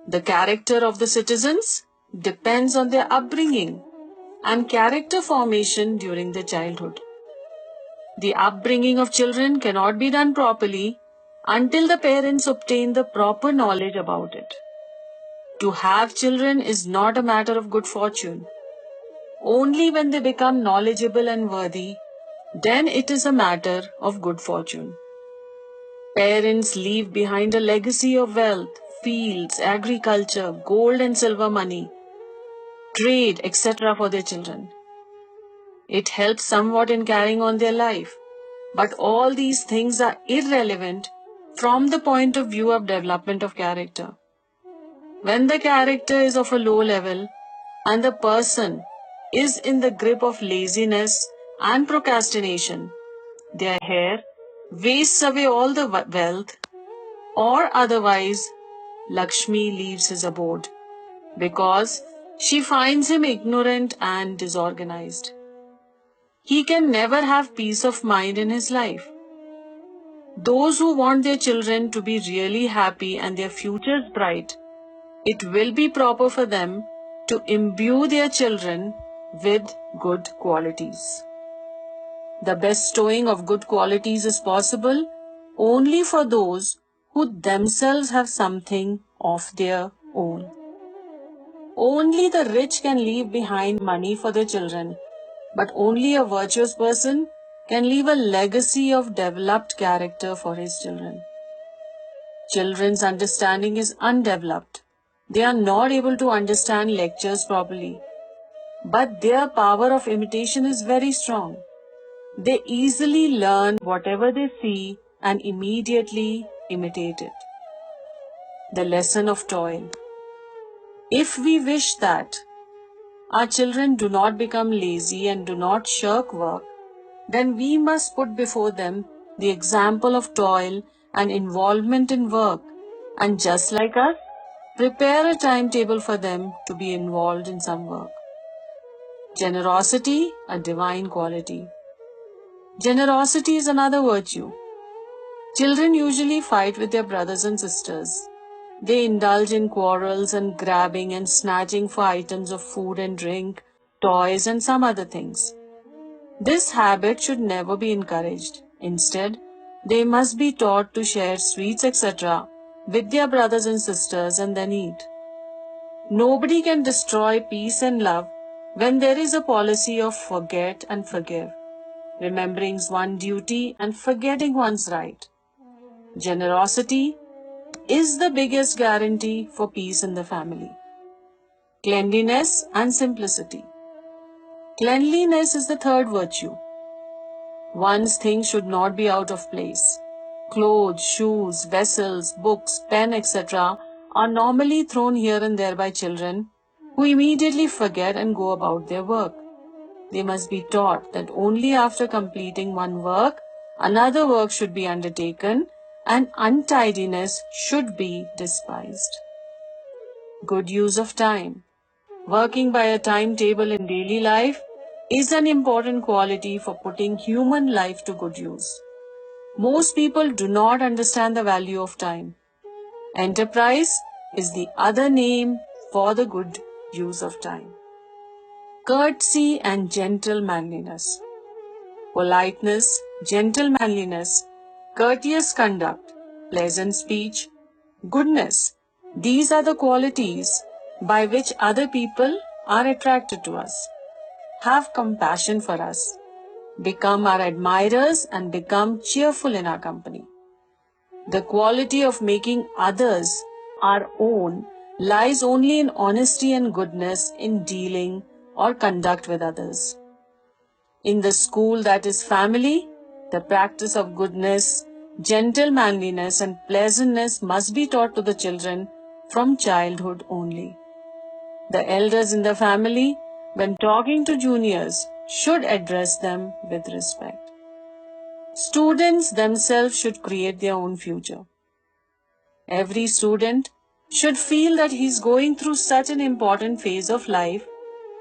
The character of the citizens depends on their upbringing and character formation during their childhood. The upbringing of children cannot be done properly until the parents obtain the proper knowledge about it. To have children is not a matter of good fortune. Only when they become knowledgeable and worthy, then it is a matter of good fortune. Parents leave behind a legacy of wealth, fields, agriculture, gold and silver money. trade, etc. for their children. It helps somewhat in carrying on their life, but all these things are irrelevant from the point of view of development of character. When the character is of a low level and the person is in the grip of laziness and procrastination, their hair wastes away all the wealth, or otherwise Lakshmi leaves his abode because she finds him ignorant and disorganized. He can never have peace of mind in his life. Those who want their children to be really happy and their futures bright, it will be proper for them to imbue their children with good qualities. The bestowing of good qualities is possible only for those who themselves have something of their own. Only the rich can leave behind money for their children, but only a virtuous person can leave a legacy of developed character for his children. Children's understanding is undeveloped. They are not able to understand lectures properly, but their power of imitation is very strong. They easily learn whatever they see and immediately imitate it. The lesson of toil. If we wish that our children do not become lazy and do not shirk work, then we must put before them the example of toil and involvement in work, and just like us, prepare a timetable for them to be involved in some work. Generosity, a divine quality. Generosity is another virtue. Children usually fight with their brothers and sisters. They indulge in quarrels and grabbing and snatching for items of food and drink, toys and some other things. This habit should never be encouraged. Instead, they must be taught to share sweets, etc. with their brothers and sisters and then eat. Nobody can destroy peace and love when there is a policy of forget and forgive, remembering one's duty and forgetting one's right. Generosity is the biggest guarantee for peace in the family. Cleanliness and simplicity. Cleanliness is the third virtue. One's things should not be out of place. Clothes, shoes, vessels, books, pen, etc. are normally thrown here and there by children who immediately forget and go about their work. They must be taught that only after completing one work, another work should be undertaken and untidiness should be despised. Good use of time. Working by a timetable in daily life is an important quality for putting human life to good use. Most people do not understand the value of time. Enterprise is the other name for the good use of time. Courtesy and gentlemanliness. Politeness, gentlemanliness, courteous conduct, pleasant speech, goodness. These are the qualities by which other people are attracted to us, have compassion for us, become our admirers and become cheerful in our company. The quality of making others our own lies only in honesty and goodness in dealing or conduct with others. In the school that is family, the practice of goodness, gentlemanliness and pleasantness must be taught to the children from childhood only. The elders in the family, when talking to juniors, should address them with respect. Students themselves should create their own future. Every student should feel that he is going through such an important phase of life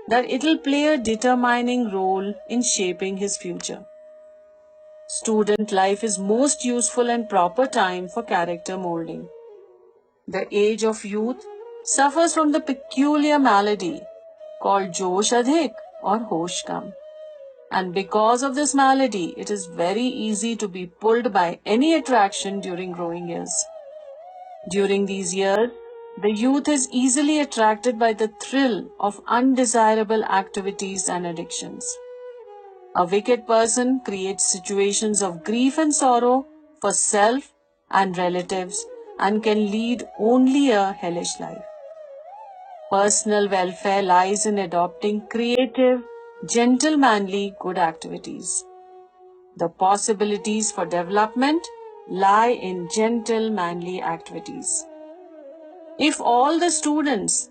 that it will play a determining role in shaping his future. Student life is most useful and proper time for character molding. The age of youth suffers from the peculiar malady called Josh Adhik or Hosh Kam. And because of this malady, it is very easy to be pulled by any attraction during growing years. During these years, the youth is easily attracted by the thrill of undesirable activities and addictions. A wicked person creates situations of grief and sorrow for self and relatives and can lead only a hellish life. Personal welfare lies in adopting creative, gentlemanly, good activities. The possibilities for development lie in gentlemanly activities. If all the students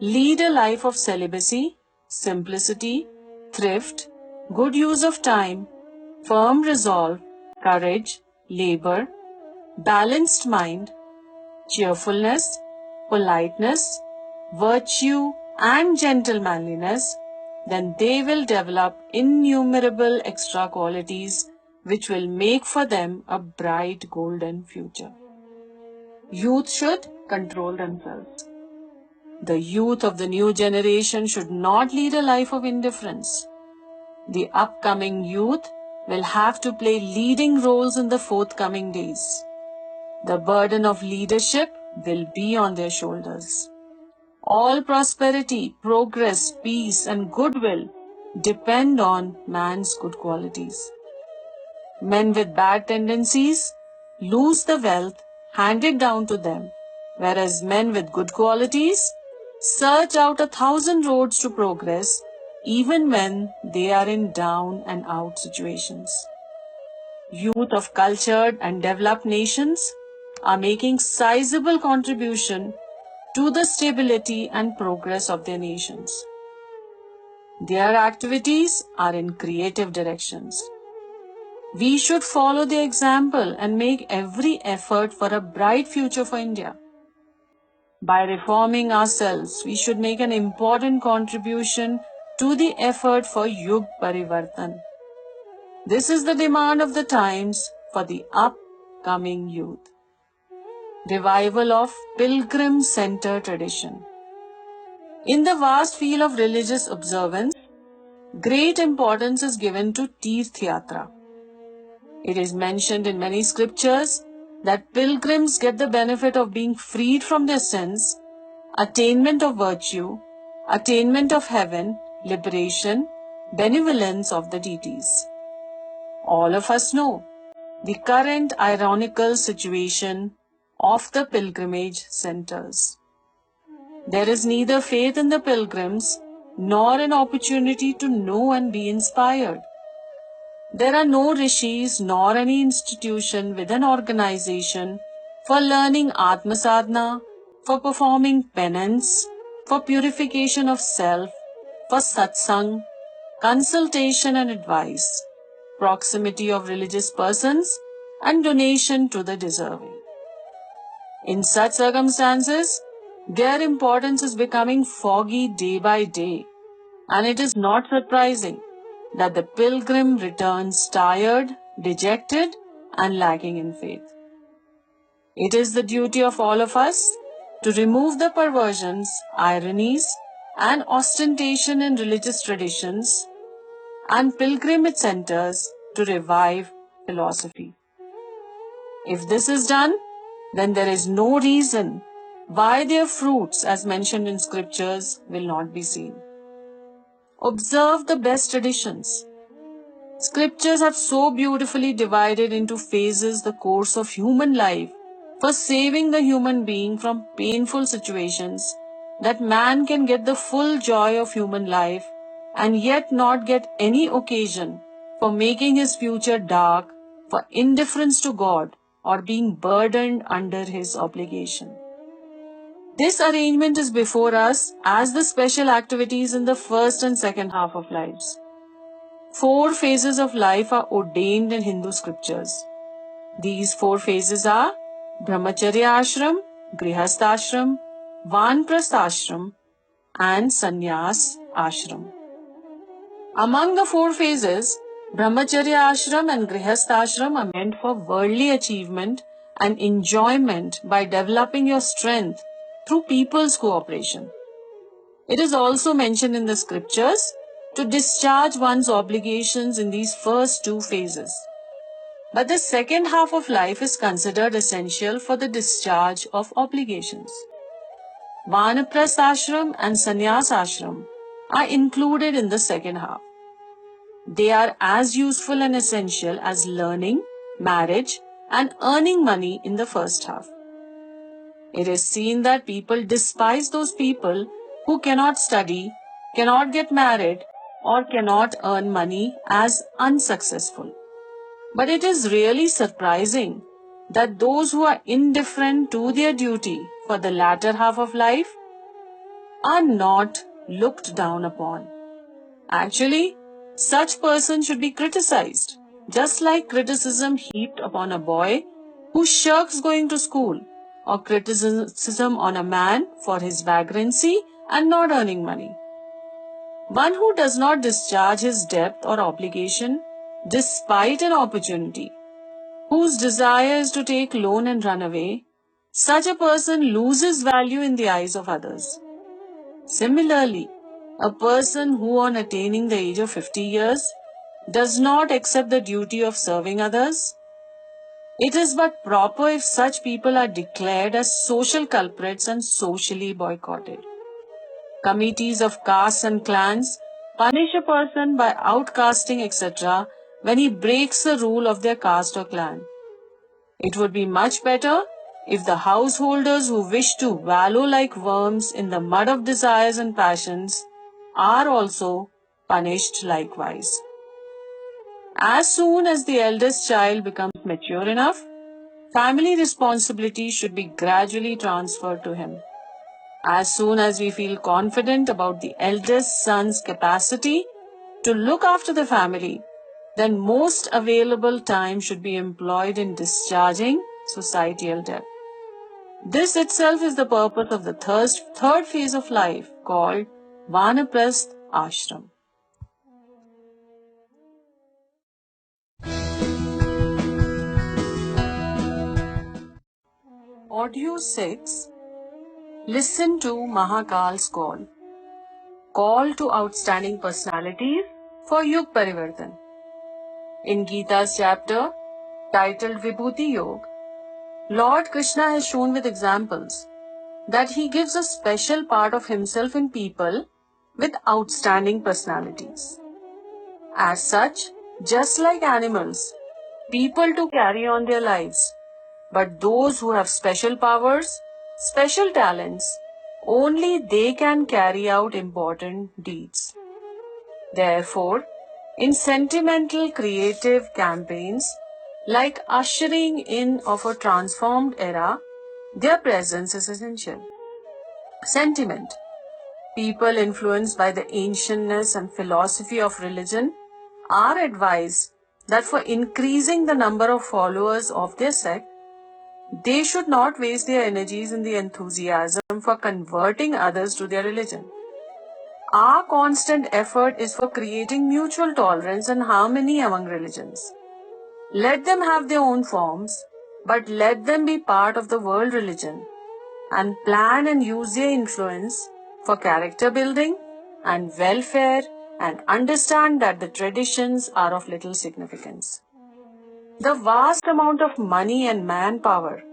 lead a life of celibacy, simplicity, thrift, good use of time, firm resolve, courage, labor, balanced mind, cheerfulness, politeness, virtue, and gentlemanliness, then they will develop innumerable extra qualities which will make for them a bright golden future. Youth should control themselves. The youth of the new generation should not lead a life of indifference. The upcoming youth will have to play leading roles in the forthcoming days. The burden of leadership will be on their shoulders. All prosperity, progress, peace, and goodwill depend on man's good qualities. Men with bad tendencies lose the wealth handed down to them, whereas men with good qualities search out 1,000 roads to progress even when they are in down and out situations. Youth of cultured and developed nations are making sizable contribution to the stability and progress of their nations. Their activities are in creative directions. We should follow their example and make every effort for a bright future for India. By reforming ourselves, we should make an important contribution to the effort for Yug Parivartan. This is the demand of the times for the upcoming youth. Revival of Pilgrim Center tradition. In the vast field of religious observance, great importance is given to Tirth Yatra. It is mentioned in many scriptures that pilgrims get the benefit of being freed from their sins, attainment of virtue, attainment of heaven, liberation, benevolence of the deities. All of us know the current ironical situation of the pilgrimage centers. There is neither faith in the pilgrims nor an opportunity to know and be inspired. There are no rishis nor any institution with an organization for learning Atma Sadhana, for performing penance, for purification of self, for satsang, consultation and advice, proximity of religious persons, and donation to the deserving. In such circumstances, their importance is becoming foggy day by day, and it is not surprising that the pilgrim returns tired, dejected, and lacking in faith. It is the duty of all of us to remove the perversions, ironies, and ostentation in religious traditions and pilgrimage centers to revive philosophy. If this is done, then there is no reason why their fruits, as mentioned in scriptures, will not be seen. Observe the best traditions. Scriptures have so beautifully divided into phases the course of human life for saving the human being from painful situations that man can get the full joy of human life and yet not get any occasion for making his future dark for indifference to God or being burdened under his obligation. This arrangement is before us as the special activities in the first and second half of lives. 4 phases of life are ordained in Hindu scriptures. These 4 phases are Brahmacharya Ashram, Grihastha Ashram, Vanprastha Ashram, and Sannyas Ashram. Among the 4 phases, Brahmacharya Ashram and Grihastha Ashram are meant for worldly achievement and enjoyment by developing your strength through people's cooperation. It is also mentioned in the scriptures to discharge one's obligations in these first 2 phases. But the second half of life is considered essential for the discharge of obligations. Vanaprastha Ashram and Sannyas Ashram are included in the second half. They are as useful and essential as learning, marriage, and earning money in the first half. It is seen that people despise those people who cannot study, cannot get married, or cannot earn money as unsuccessful. But it is really surprising that those who are indifferent to their duty for the latter half of life are not looked down upon. Actually, such person should be criticized, just like criticism heaped upon a boy who shirks going to school, or criticism on a man for his vagrancy and not earning money. One who does not discharge his debt or obligation despite an opportunity, whose desire is to take loan and run away, such a person loses value in the eyes of others. Similarly, a person who on attaining the age of 50 years does not accept the duty of serving others, it is but proper if such people are declared as social culprits and socially boycotted. Committees of castes and clans punish a person by outcasting etc. when he breaks the rule of their caste or clan. It would be much better if the householders who wish to wallow like worms in the mud of desires and passions are also punished likewise. As soon as the eldest child becomes mature enough, family responsibility should be gradually transferred to him. As soon as we feel confident about the eldest son's capacity to look after the family, then most available time should be employed in discharging societal debt. This itself is the purpose of the third phase of life called Vanaprasth Ashram. Audio 6. Listen to Mahakal's call. Call to outstanding personalities for Yug Parivartan. In Gita's chapter titled Vibhuti Yoga, Lord Krishna has shown with examples that he gives a special part of himself in people with outstanding personalities. As such, just like animals, people too carry on their lives, but those who have special powers, special talents, only they can carry out important deeds. Therefore, in sentimental creative campaigns like ushering in of a transformed era, their presence is essential. Sentiment. People influenced by the ancientness and philosophy of religion are advised that for increasing the number of followers of their sect, they should not waste their energies in the enthusiasm for converting others to their religion. Our constant effort is for creating mutual tolerance and harmony among religions. Let them have their own forms, but let them be part of the world religion and plan and use their influence for character building and welfare and understand that the traditions are of little significance. The vast amount of money and manpower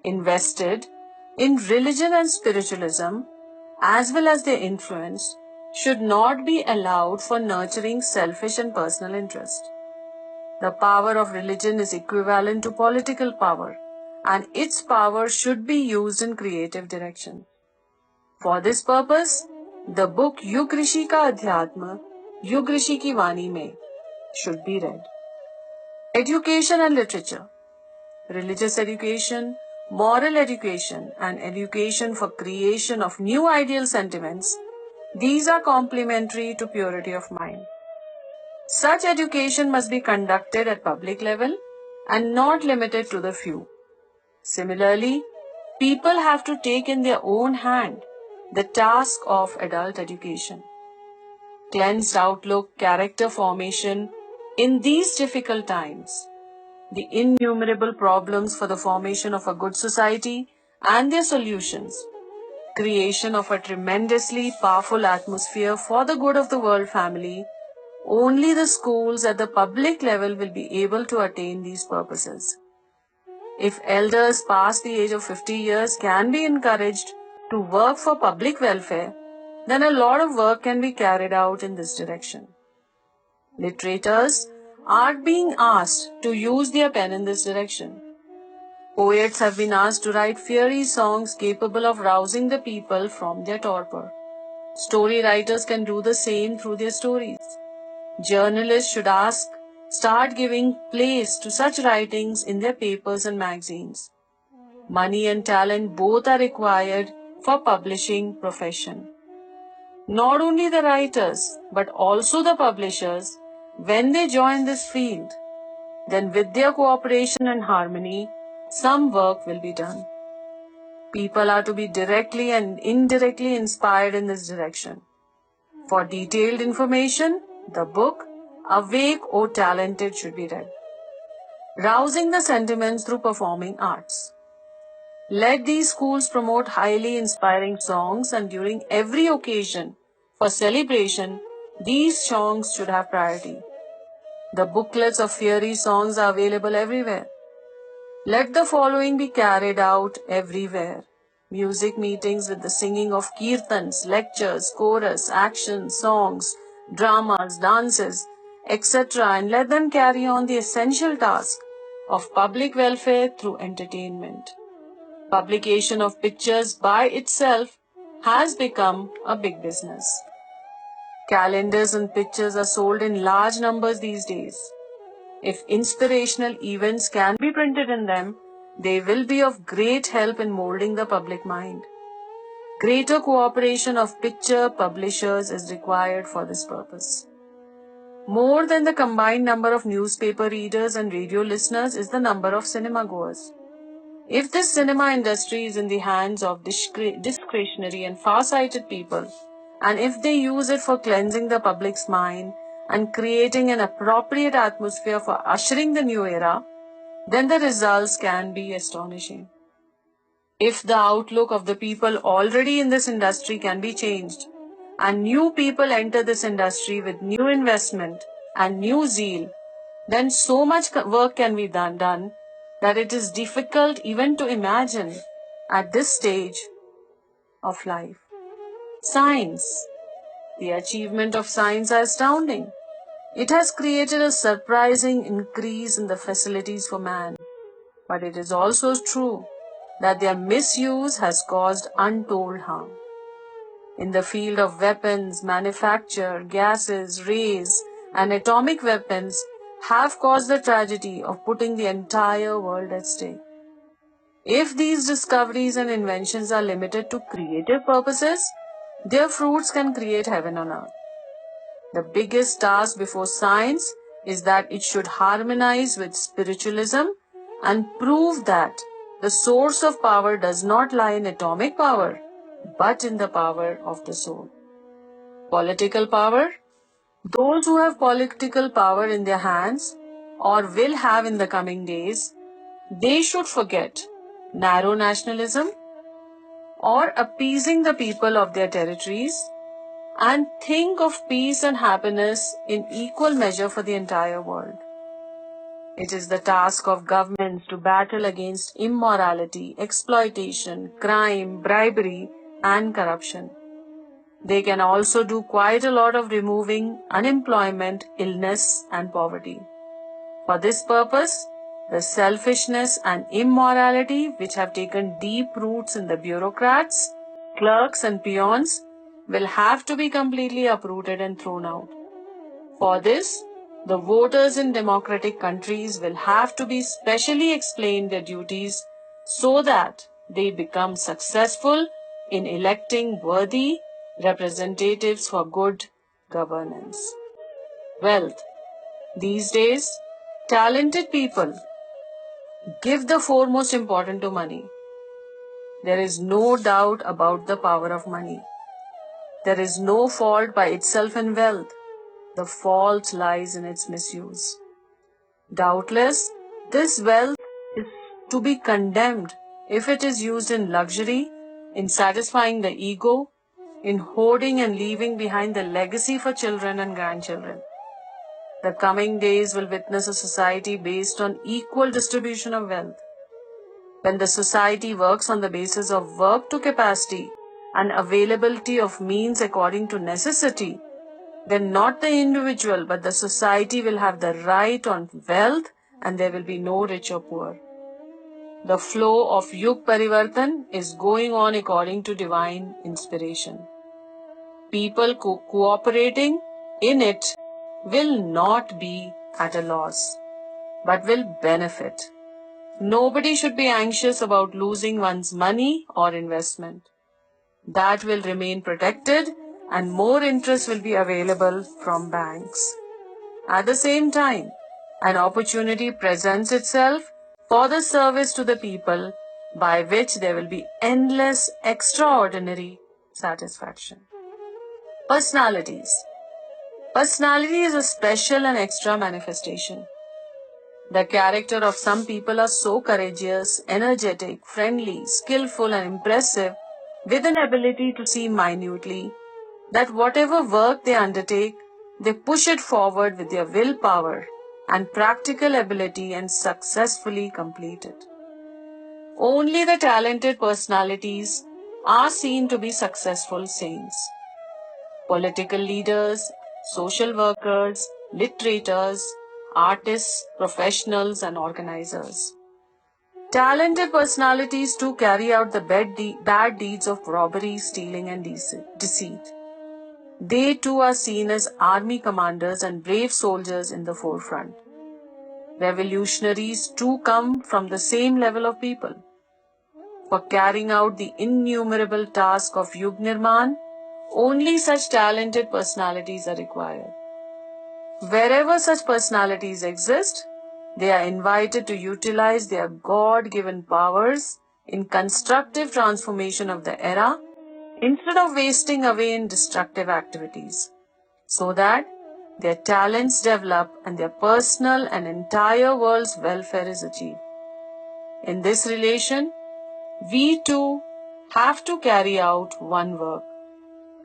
invested in religion and spiritualism, as well as their influence, should not be allowed for nurturing selfish and personal interest. The power of religion is equivalent to political power, and its power should be used in creative direction. For this purpose, the book Yug Rishi Ka Adhyatma, Yug Rishi Ki Vani Mein should be read. Education and literature. Religious education, moral education, and education for creation of new ideal sentiments, these are complementary to purity of mind. Such education must be conducted at public level and not limited to the few. Similarly, people have to take in their own hand the task of adult education. Cleansed outlook, character formation in these difficult times, the innumerable problems for the formation of a good society and their solutions, creation of a tremendously powerful atmosphere for the good of the world family, only the schools at the public level will be able to attain these purposes. If elders past the age of 50 years can be encouraged to work for public welfare, then a lot of work can be carried out in this direction. Literators are being asked to use their pen in this direction. Poets have been asked to write fiery songs capable of rousing the people from their torpor. Story writers can do the same through their stories. Journalists should start giving place to such writings in their papers and magazines. Money and talent both are required for publishing profession. Not only the writers, but also the publishers, when they join this field, then with their cooperation and harmony, some work will be done. People are to be directly and indirectly inspired in this direction. For detailed information, the book Awake, O Talented should be read. Rousing the sentiments through performing arts. Let these schools promote highly inspiring songs, and during every occasion for celebration, these songs should have priority. The booklets of fiery songs are available everywhere. Let the following be carried out everywhere. Music meetings with the singing of kirtans, lectures, chorus, action, songs, dramas, dances, etc. and let them carry on the essential task of public welfare through entertainment. Publication of pictures by itself has become a big business. Calendars and pictures are sold in large numbers these days. If inspirational events can be printed in them, they will be of great help in molding the public mind. Greater cooperation of picture publishers is required for this purpose. More than the combined number of newspaper readers and radio listeners is the number of cinema goers. If this cinema industry is in the hands of discretionary and far-sighted people, and if they use it for cleansing the public's mind and creating an appropriate atmosphere for ushering the new era, then the results can be astonishing. If the outlook of the people already in this industry can be changed, and new people enter this industry with new investment and new zeal, then so much work can be done that it is difficult even to imagine at this stage of life. Science. The achievement of science are astounding. It has created a surprising increase in the facilities for man. But it is also true that their misuse has caused untold harm. In the field of weapons, manufacture, gases, rays, and atomic weapons have caused the tragedy of putting the entire world at stake. If these discoveries and inventions are limited to creative purposes, their fruits can create heaven on earth. The biggest task before science is that it should harmonize with spiritualism and prove that the source of power does not lie in atomic power, but in the power of the soul. Political power. Those who have political power in their hands or will have in the coming days, they should forget narrow nationalism or appeasing the people of their territories and think of peace and happiness in equal measure for the entire world. It is the task of governments to battle against immorality, exploitation, crime, bribery, and corruption. They can also do quite a lot of removing unemployment, illness, and poverty. For this purpose, the selfishness and immorality which have taken deep roots in the bureaucrats, clerks, and peons will have to be completely uprooted and thrown out. For this, the voters in democratic countries will have to be specially explained their duties so that they become successful in electing worthy representatives for good governance. Wealth. These days, talented people give the foremost importance to money. There is no doubt about the power of money. There is no fault by itself in wealth. The fault lies in its misuse. Doubtless, this wealth is to be condemned if it is used in luxury, in satisfying the ego, in hoarding and leaving behind the legacy for children and grandchildren. The coming days will witness a society based on equal distribution of wealth. When the society works on the basis of work to capacity and availability of means according to necessity, then not the individual but the society will have the right on wealth and there will be no rich or poor. The flow of Yug Parivartan is going on according to divine inspiration. People cooperating in it will not be at a loss, but will benefit. Nobody should be anxious about losing one's money or investment. That will remain protected and more interest will be available from banks. At the same time, an opportunity presents itself for the service to the people by which there will be endless extraordinary satisfaction. Personalities. Personality is a special and extra manifestation. The character of some people are so courageous, energetic, friendly, skillful and impressive with an ability to see minutely that whatever work they undertake, they push it forward with their willpower and practical ability and successfully complete it. Only the talented personalities are seen to be successful saints. Political leaders, social workers, literators, artists, professionals and organizers. Talented personalities too carry out the bad deeds of robbery, stealing and deceit. They too are seen as army commanders and brave soldiers in the forefront. Revolutionaries too come from the same level of people. For carrying out the innumerable task of Yug Nirman, only such talented personalities are required. Wherever such personalities exist, they are invited to utilize their God-given powers in constructive transformation of the era instead of wasting away in destructive activities, so that their talents develop and their personal and entire world's welfare is achieved. In this relation, we too have to carry out one work,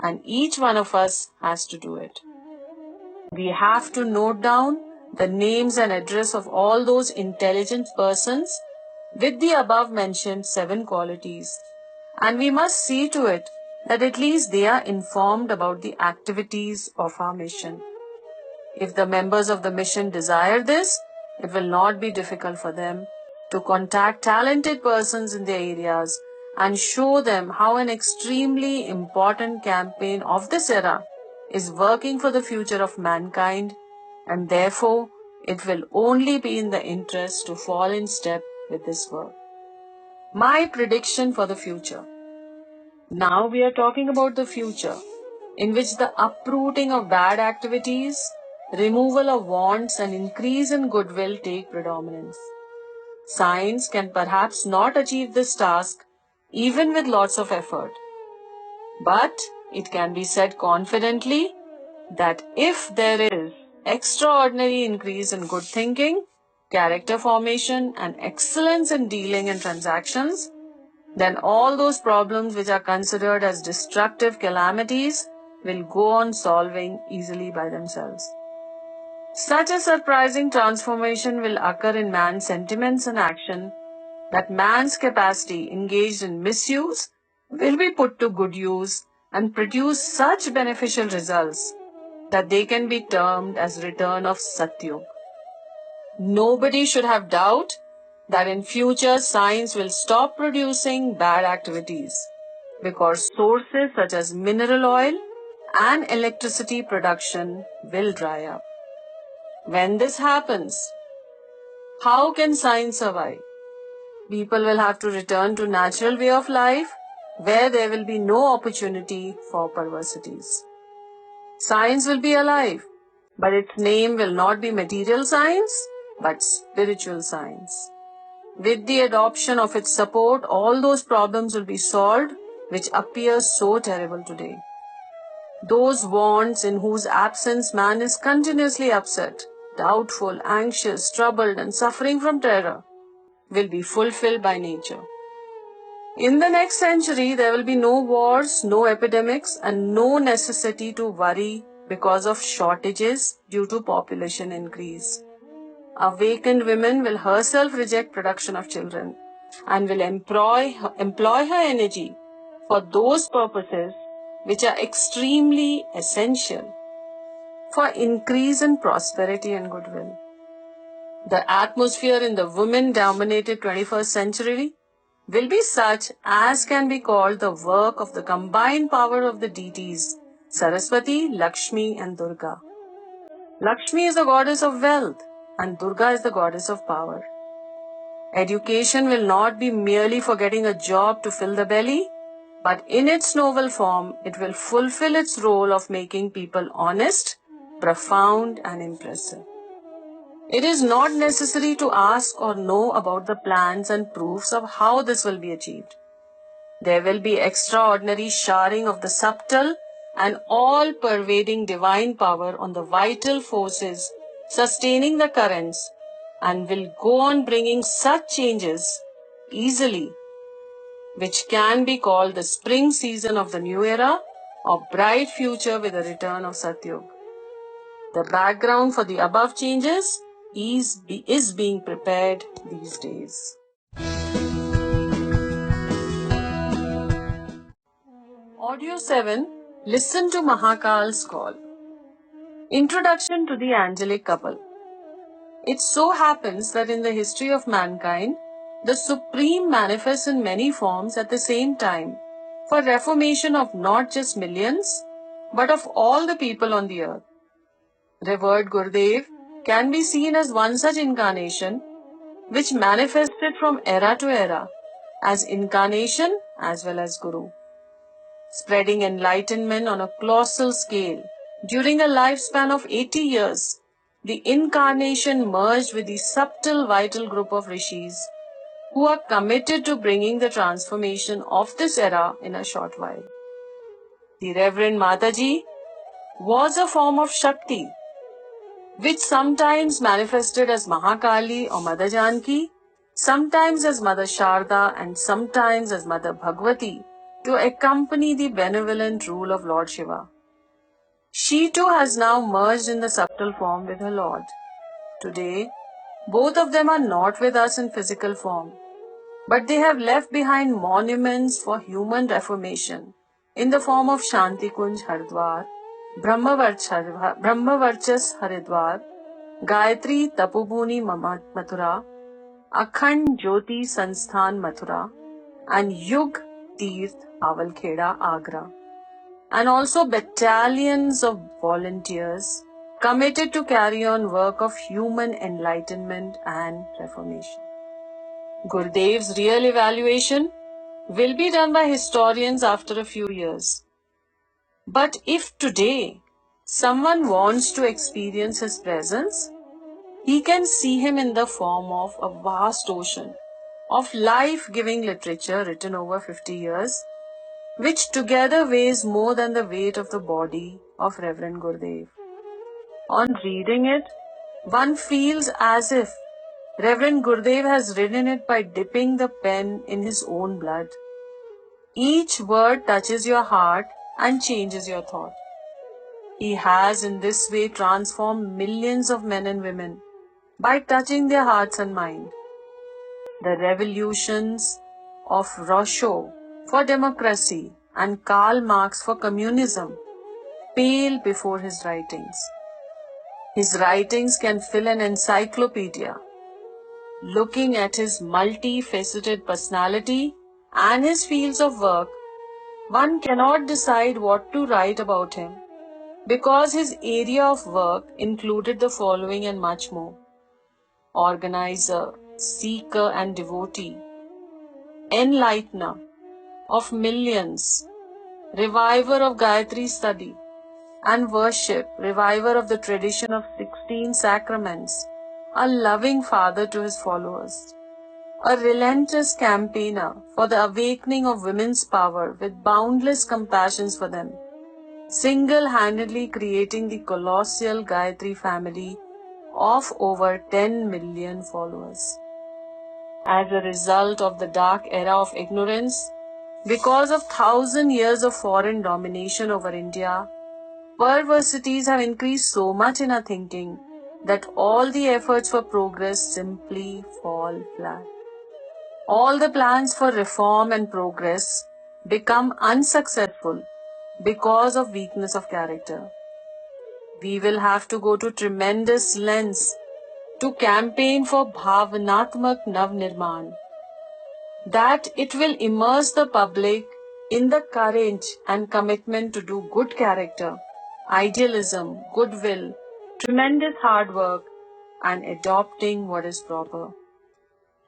and each one of us has to do it. We have to note down the names and address of all those intelligent persons with the above mentioned 7 qualities, and we must see to it that at least they are informed about the activities of our mission. If the members of the mission desire this, it will not be difficult for them to contact talented persons in their areas and show them how an extremely important campaign of this era is working for the future of mankind, and therefore it will only be in the interest to fall in step with this work. My prediction for the future. Now we are talking about the future, in which the uprooting of bad activities, removal of wants and increase in goodwill take predominance. Science can perhaps not achieve this task even with lots of effort. But it can be said confidently that if there is extraordinary increase in good thinking, character formation and excellence in dealing and transactions, then all those problems which are considered as destructive calamities will go on solving easily by themselves. Such a surprising transformation will occur in man's sentiments and action that man's capacity engaged in misuse will be put to good use and produce such beneficial results that they can be termed as return of Satyug. Nobody should have doubt that in future science will stop producing bad activities because sources such as mineral oil and electricity production will dry up. When this happens, how can science survive? People will have to return to natural way of life where there will be no opportunity for perversities. Science will be alive, but its name will not be material science, but spiritual science. With the adoption of its support, all those problems will be solved which appear so terrible today. Those wants in whose absence man is continuously upset, doubtful, anxious, troubled and suffering from terror will be fulfilled by nature. In the next century, there will be no wars, no epidemics and no necessity to worry because of shortages due to population increase. Awakened women will herself reject production of children and will employ her energy for those purposes which are extremely essential for increase in prosperity and goodwill. The atmosphere in the women-dominated 21st century will be such as can be called the work of the combined power of the deities Saraswati, Lakshmi and Durga. Lakshmi is the goddess of wealth and Durga is the goddess of power. Education will not be merely for getting a job to fill the belly, but in its noble form, it will fulfill its role of making people honest, profound and impressive. It is not necessary to ask or know about the plans and proofs of how this will be achieved. There will be extraordinary showering of the subtle and all-pervading divine power on the vital forces sustaining the currents and will go on bringing such changes easily, which can be called the spring season of the new era or bright future with the return of Satyug. The background for the above changes is being prepared these days. Audio 7. Listen to Mahakal's call. Introduction to the angelic couple. It so happens that in the history of mankind, the Supreme manifests in many forms at the same time for reformation of not just millions, but of all the people on the earth. Revered Gurudev can be seen as one such incarnation which manifested from era to era as incarnation as well as Guru, spreading enlightenment on a colossal scale. During a lifespan of 80 years, the incarnation merged with the subtle vital group of rishis who are committed to bringing the transformation of this era in a short while. The Reverend Mataji was a form of Shakti, which sometimes manifested as Mahakali or Mother Janki, sometimes as Mother Sharda and sometimes as Mother Bhagwati to accompany the benevolent rule of Lord Shiva. She too has now merged in the subtle form with her Lord. Today, both of them are not with us in physical form, but they have left behind monuments for human reformation in the form of Shanti Kunj Haridwar, Brahmavarchas Haridwar, Gayatri Tapubhuni Mathura, Akhand Jyoti Sansthan Mathura, and Yug Tirth Avalkheda Agra, and also battalions of volunteers committed to carry on work of human enlightenment and reformation. Gurudev's real evaluation will be done by historians after a few years. But if today someone wants to experience his presence, he can see him in the form of a vast ocean of life-giving literature written over 50 years, which together weighs more than the weight of the body of Reverend Gurudev. On reading it, one feels as if Reverend Gurudev has written it by dipping the pen in his own blood. Each word touches your heart and changes your thought. He has in this way transformed millions of men and women by touching their hearts and mind. The revolutions of Rousseau for democracy and Karl Marx for communism pale before his writings. His writings can fill an encyclopedia. Looking at his multifaceted personality and his fields of work, one cannot decide what to write about him because his area of work included the following and much more: organizer, seeker and devotee, enlightener of millions, reviver of Gayatri study and worship, reviver of the tradition of 16 sacraments, a loving father to his followers, a relentless campaigner for the awakening of women's power with boundless compassion for them, single-handedly creating the colossal Gayatri family of over 10 million followers. As a result of the dark era of ignorance, because of 1,000 years of foreign domination over India, perversities have increased so much in our thinking that all the efforts for progress simply fall flat. All the plans for reform and progress become unsuccessful because of weakness of character. We will have to go to tremendous lengths to campaign for Bhavanatmak Nav Nirman, that it will immerse the public in the courage and commitment to do good character, idealism, goodwill, tremendous hard work, and adopting what is proper.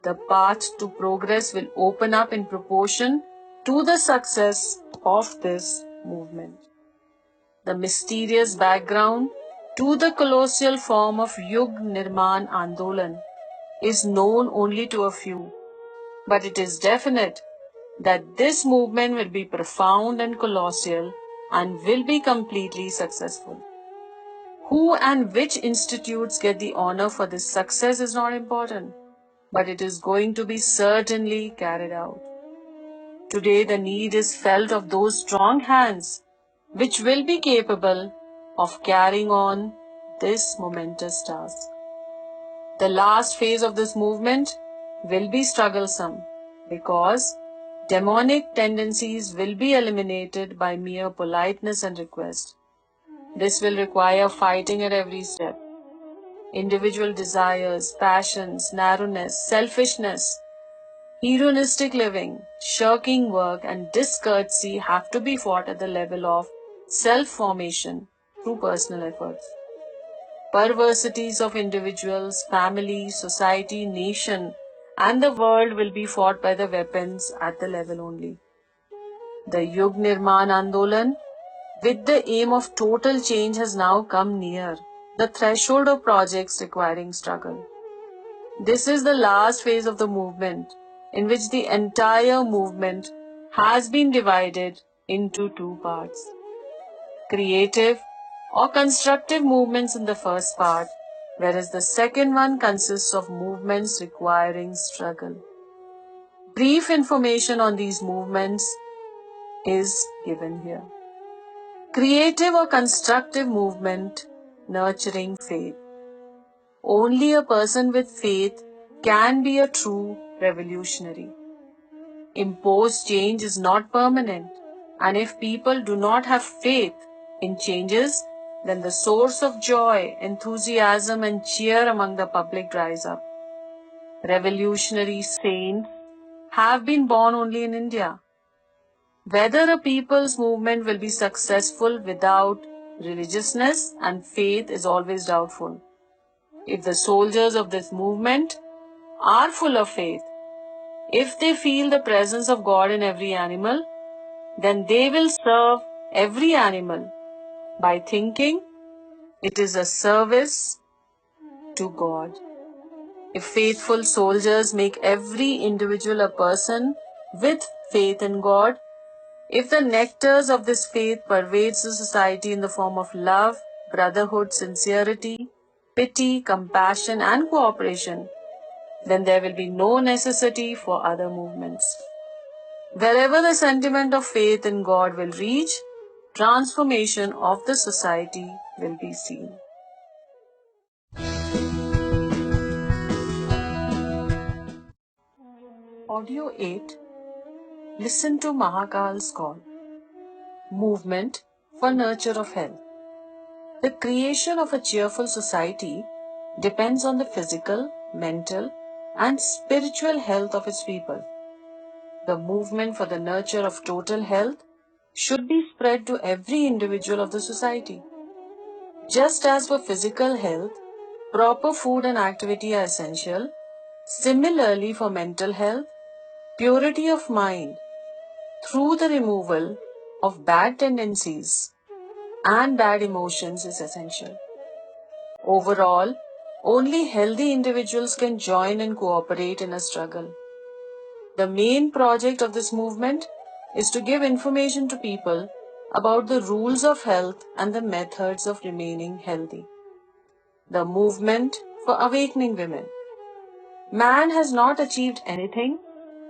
The path to progress will open up in proportion to the success of this movement. The mysterious background to the colossal form of Yug Nirman Andolan is known only to a few, but it is definite that this movement will be profound and colossal and will be completely successful. Who and which institutes get the honor for this success is not important, but it is going to be certainly carried out. Today the need is felt of those strong hands which will be capable of carrying on this momentous task. The last phase of this movement will be strugglesome because demonic tendencies will be eliminated by mere politeness and request. This will require fighting at every step. Individual desires, passions, narrowness, selfishness, hedonistic living, shirking work, and discourtesy have to be fought at the level of self-formation through personal efforts. Perversities of individuals, family, society, nation, and the world will be fought by the weapons at the level only. The Yug Nirman Andolan, with the aim of total change, has now come near the threshold of projects requiring struggle. This is the last phase of the movement, in which the entire movement has been divided into two parts. Creative or constructive movements in the first part, whereas the second one consists of movements requiring struggle. Brief information on these movements is given here. Creative or constructive movement nurturing faith. Only a person with faith can be a true revolutionary. Imposed change is not permanent, and if people do not have faith in changes, then the source of joy, enthusiasm, and cheer among the public dries up. Revolutionary saints have been born only in India. Whether a people's movement will be successful without religiousness and faith is always doubtful. If the soldiers of this movement are full of faith, if they feel the presence of God in every animal, then they will serve every animal by thinking it is a service to God. If faithful soldiers make every individual a person with faith in God, if the nectars of this faith pervades the society in the form of love, brotherhood, sincerity, pity, compassion, and cooperation, then there will be no necessity for other movements. Wherever the sentiment of faith in God will reach, transformation of the society will be seen. Audio 8. Listen to Mahakal's call. Movement for nurture of health. The creation of a cheerful society depends on the physical, mental, and spiritual health of its people. The movement for the nurture of total health should be spread to every individual of the society. Just as for physical health, proper food and activity are essential, similarly for mental health, purity of mind through the removal of bad tendencies and bad emotions is essential. Overall, only healthy individuals can join and cooperate in a struggle. The main project of this movement is to give information to people about the rules of health and the methods of remaining healthy. The movement for awakening women. Man has not achieved anything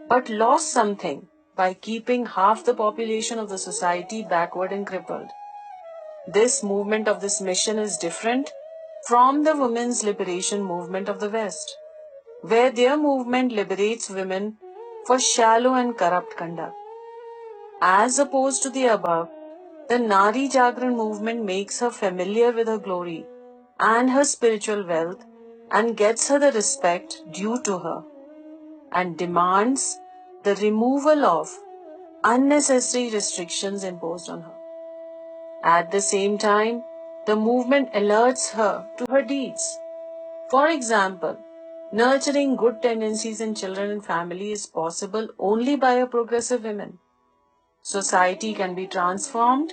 but lost something by keeping half the population of the society backward and crippled. This movement of this mission is different from the women's liberation movement of the West, where their movement liberates women for shallow and corrupt conduct. As opposed to the above, the Nari Jagran movement makes her familiar with her glory and her spiritual wealth and gets her the respect due to her and demands the removal of unnecessary restrictions imposed on her. At the same time, the movement alerts her to her deeds. For example, nurturing good tendencies in children and family is possible only by a progressive woman. Society can be transformed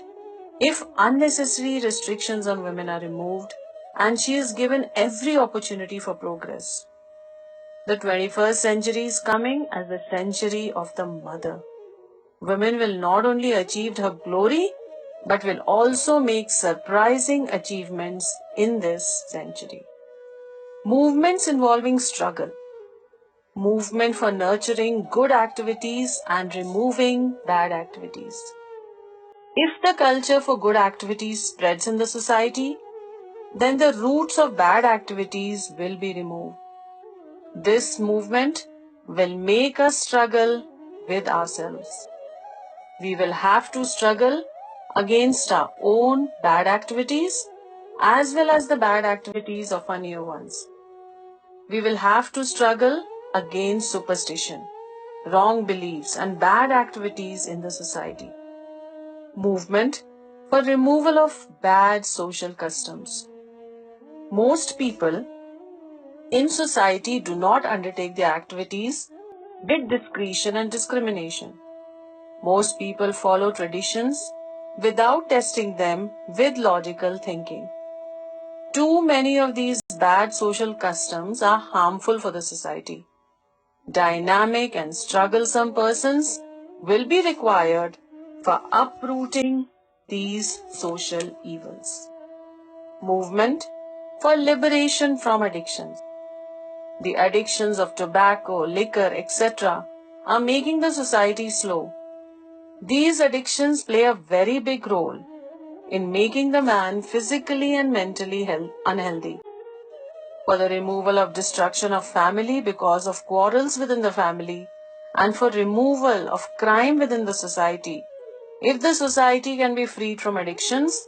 if unnecessary restrictions on women are removed and she is given every opportunity for progress. The 21st century is coming as the century of the mother. Women will not only achieve her glory, but will also make surprising achievements in this century. Movements involving struggle. Movement for nurturing good activities and removing bad activities. If the culture for good activities spreads in the society, then the roots of bad activities will be removed. This movement will make us struggle with ourselves. We will have to struggle against our own bad activities as well as the bad activities of our near ones. We will have to struggle against superstition, wrong beliefs, and bad activities in the society. Movement for removal of bad social customs. Most people in society do not undertake their activities with discretion and discrimination. Most people follow traditions without testing them with logical thinking. Too many of these bad social customs are harmful for the society. Dynamic and strugglesome persons will be required for uprooting these social evils. Movement for liberation from addictions. The addictions of tobacco, liquor, etc. are making the society slow. These addictions play a very big role in making the man physically and mentally unhealthy. For the removal of destruction of family because of quarrels within the family, and for removal of crime within the society. If the society can be freed from addictions,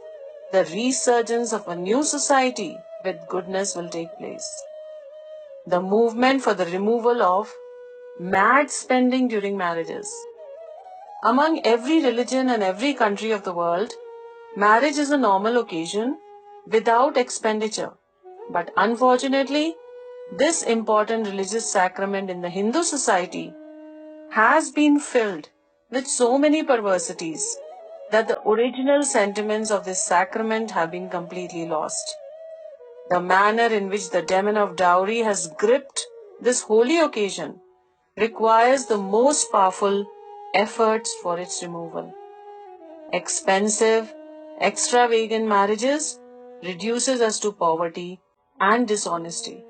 the resurgence of a new society with goodness will take place. The movement for the removal of mad spending during marriages. Among every religion and every country of the world, marriage is a normal occasion without expenditure. But unfortunately, this important religious sacrament in the Hindu society has been filled with so many perversities that the original sentiments of this sacrament have been completely lost. The manner in which the demon of dowry has gripped this holy occasion requires the most powerful efforts for its removal. Expensive, extravagant marriages reduces us to poverty and dishonesty.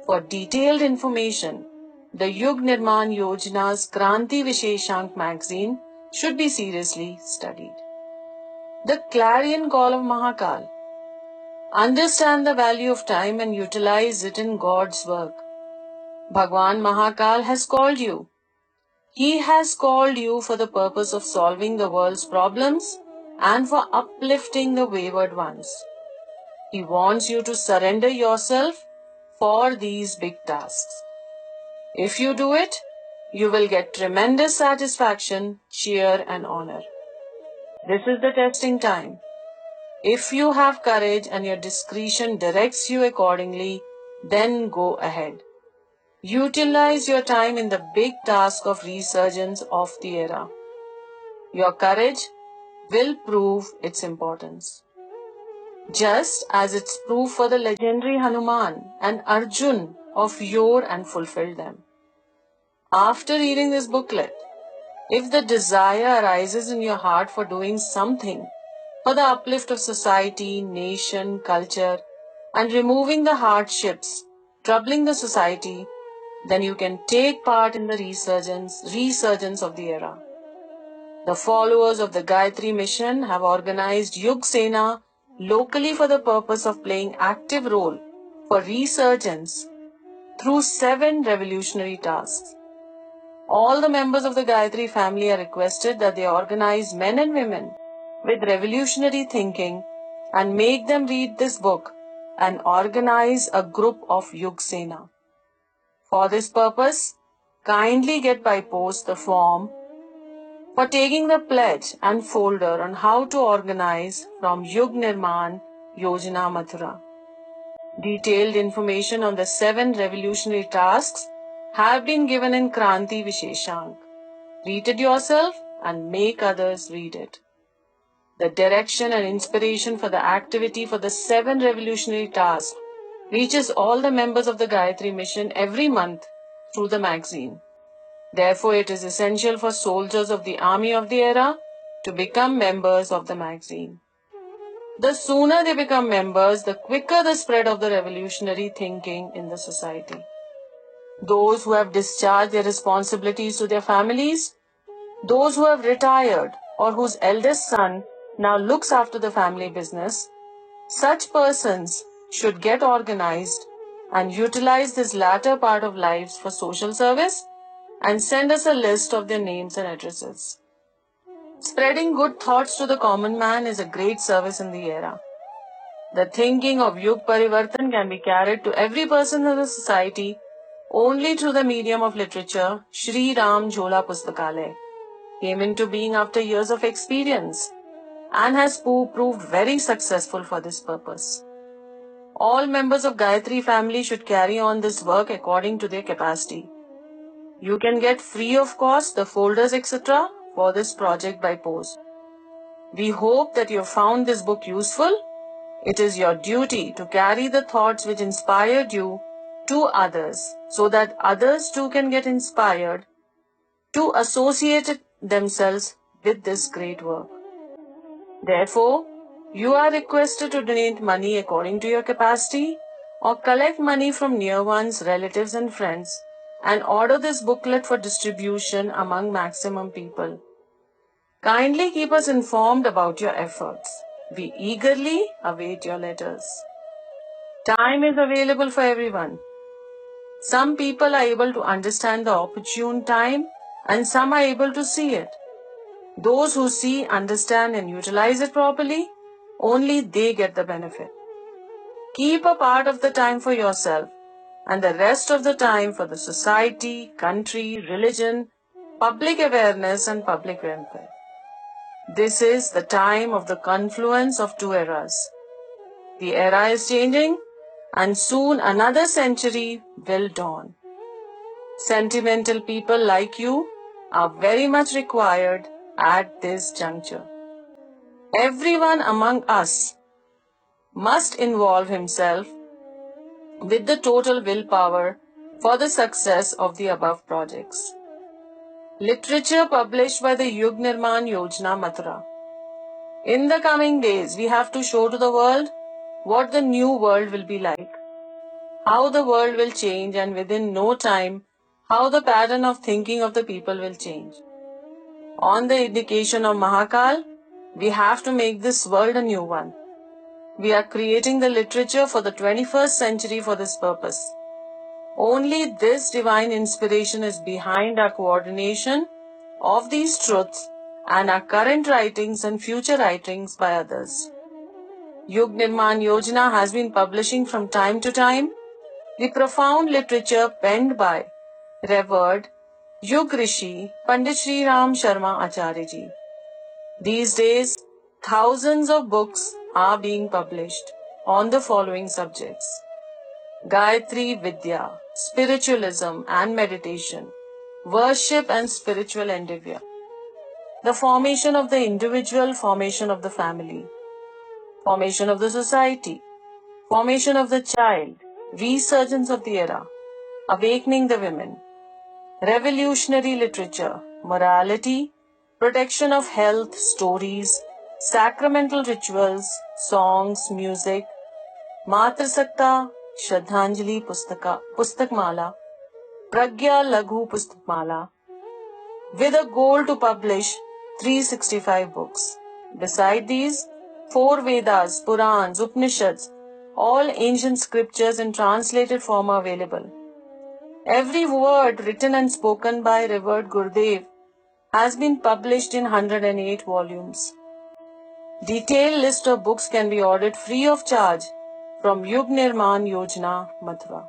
For detailed information, the Yug Nirman Yojana's Kranti Visheshank magazine should be seriously studied. The clarion call of Mahakal. Understand the value of time and utilize it in God's work. Bhagwan Mahakal has called you. He has called you for the purpose of solving the world's problems and for uplifting the wayward ones. He wants you to surrender yourself for these big tasks. If you do it, you will get tremendous satisfaction, cheer, and honor. This is the testing time. If you have courage and your discretion directs you accordingly, then go ahead. Utilize your time in the big task of resurgence of the era. Your courage will prove its importance. Just as it's proof for the legendary Hanuman and Arjun of yore and fulfilled them. After reading this booklet, if the desire arises in your heart for doing something for the uplift of society, nation, culture, and removing the hardships troubling the society, then you can take part in the resurgence of the era. The followers of the Gayatri mission have organized Yug Sena locally for the purpose of playing active role for resurgence through 7 revolutionary tasks. All the members of the Gayatri family are requested that they organize men and women with revolutionary thinking and make them read this book and organize a group of Yug Sena. For this purpose, kindly get by post the form for taking the pledge and folder on how to organize from Yug Nirman Yojana Mathura. Detailed information on the 7 revolutionary tasks have been given in Kranti Visheshank. Read it yourself and make others read it. The direction and inspiration for the activity for the 7 revolutionary tasks reaches all the members of the Gayatri Mission every month through the magazine. Therefore, it is essential for soldiers of the army of the era to become members of the magazine. The sooner they become members, the quicker the spread of the revolutionary thinking in the society. Those who have discharged their responsibilities to their families, those who have retired or whose eldest son now looks after the family business, such persons should get organized and utilize this latter part of lives for social service and send us a list of their names and addresses. Spreading good thoughts to the common man is a great service in the era. The thinking of Yug Parivartan can be carried to every person in the society only through the medium of literature. Shri Ram Jhola Pustakalaya came into being after years of experience and has proved very successful for this purpose. All members of Gayatri family should carry on this work according to their capacity. You can get free of cost the folders etc. for this project by post. We hope that you have found this book useful. It is your duty to carry the thoughts which inspired you to others so that others too can get inspired to associate themselves with this great work. Therefore, you are requested to donate money according to your capacity or collect money from near ones, relatives and friends and order this booklet for distribution among maximum people. Kindly keep us informed about your efforts. We eagerly await your letters. Time is available for everyone. Some people are able to understand the opportune time and some are able to see it. Those who see, understand and utilize it properly, only they get the benefit. Keep a part of the time for yourself and the rest of the time for the society, country, religion, public awareness and public welfare. This is the time of the confluence of 2 eras. The era is changing and soon another century will dawn. Sentimental people like you are very much required at this juncture. Everyone among us must involve himself with the total willpower for the success of the above projects. Literature published by the Yug Nirman Yojana Mathura. In the coming days, we have to show to the world what the new world will be like, how the world will change and within no time, how the pattern of thinking of the people will change. On the indication of Mahakal, we have to make this world a new one. We are creating the literature for the 21st century for this purpose. Only this divine inspiration is behind our coordination of these truths and our current writings and future writings by others. Yug Nirman Yojana has been publishing from time to time the profound literature penned by revered Yug Rishi Pandit Sri Ram Sharma Acharya Ji. These days, thousands of books are being published on the following subjects: Gayatri Vidya, spiritualism and meditation, worship and spiritual endeavor, the formation of the individual, formation of the family, formation of the society, formation of the child, resurgence of the era, awakening the women, revolutionary literature, morality, protection of health, stories, sacramental rituals, songs, music, Matrasakta, Shraddhanjali Pustakmala, Pragya Laghu Pustakmala, with a goal to publish 365 books. Beside these, 4 Vedas, Purans, Upanishads, all ancient scriptures in translated form are available. Every word written and spoken by revered Gurudev has been published in 108 volumes. Detailed list of books can be ordered free of charge from Yug Nirman Yojana Mathura.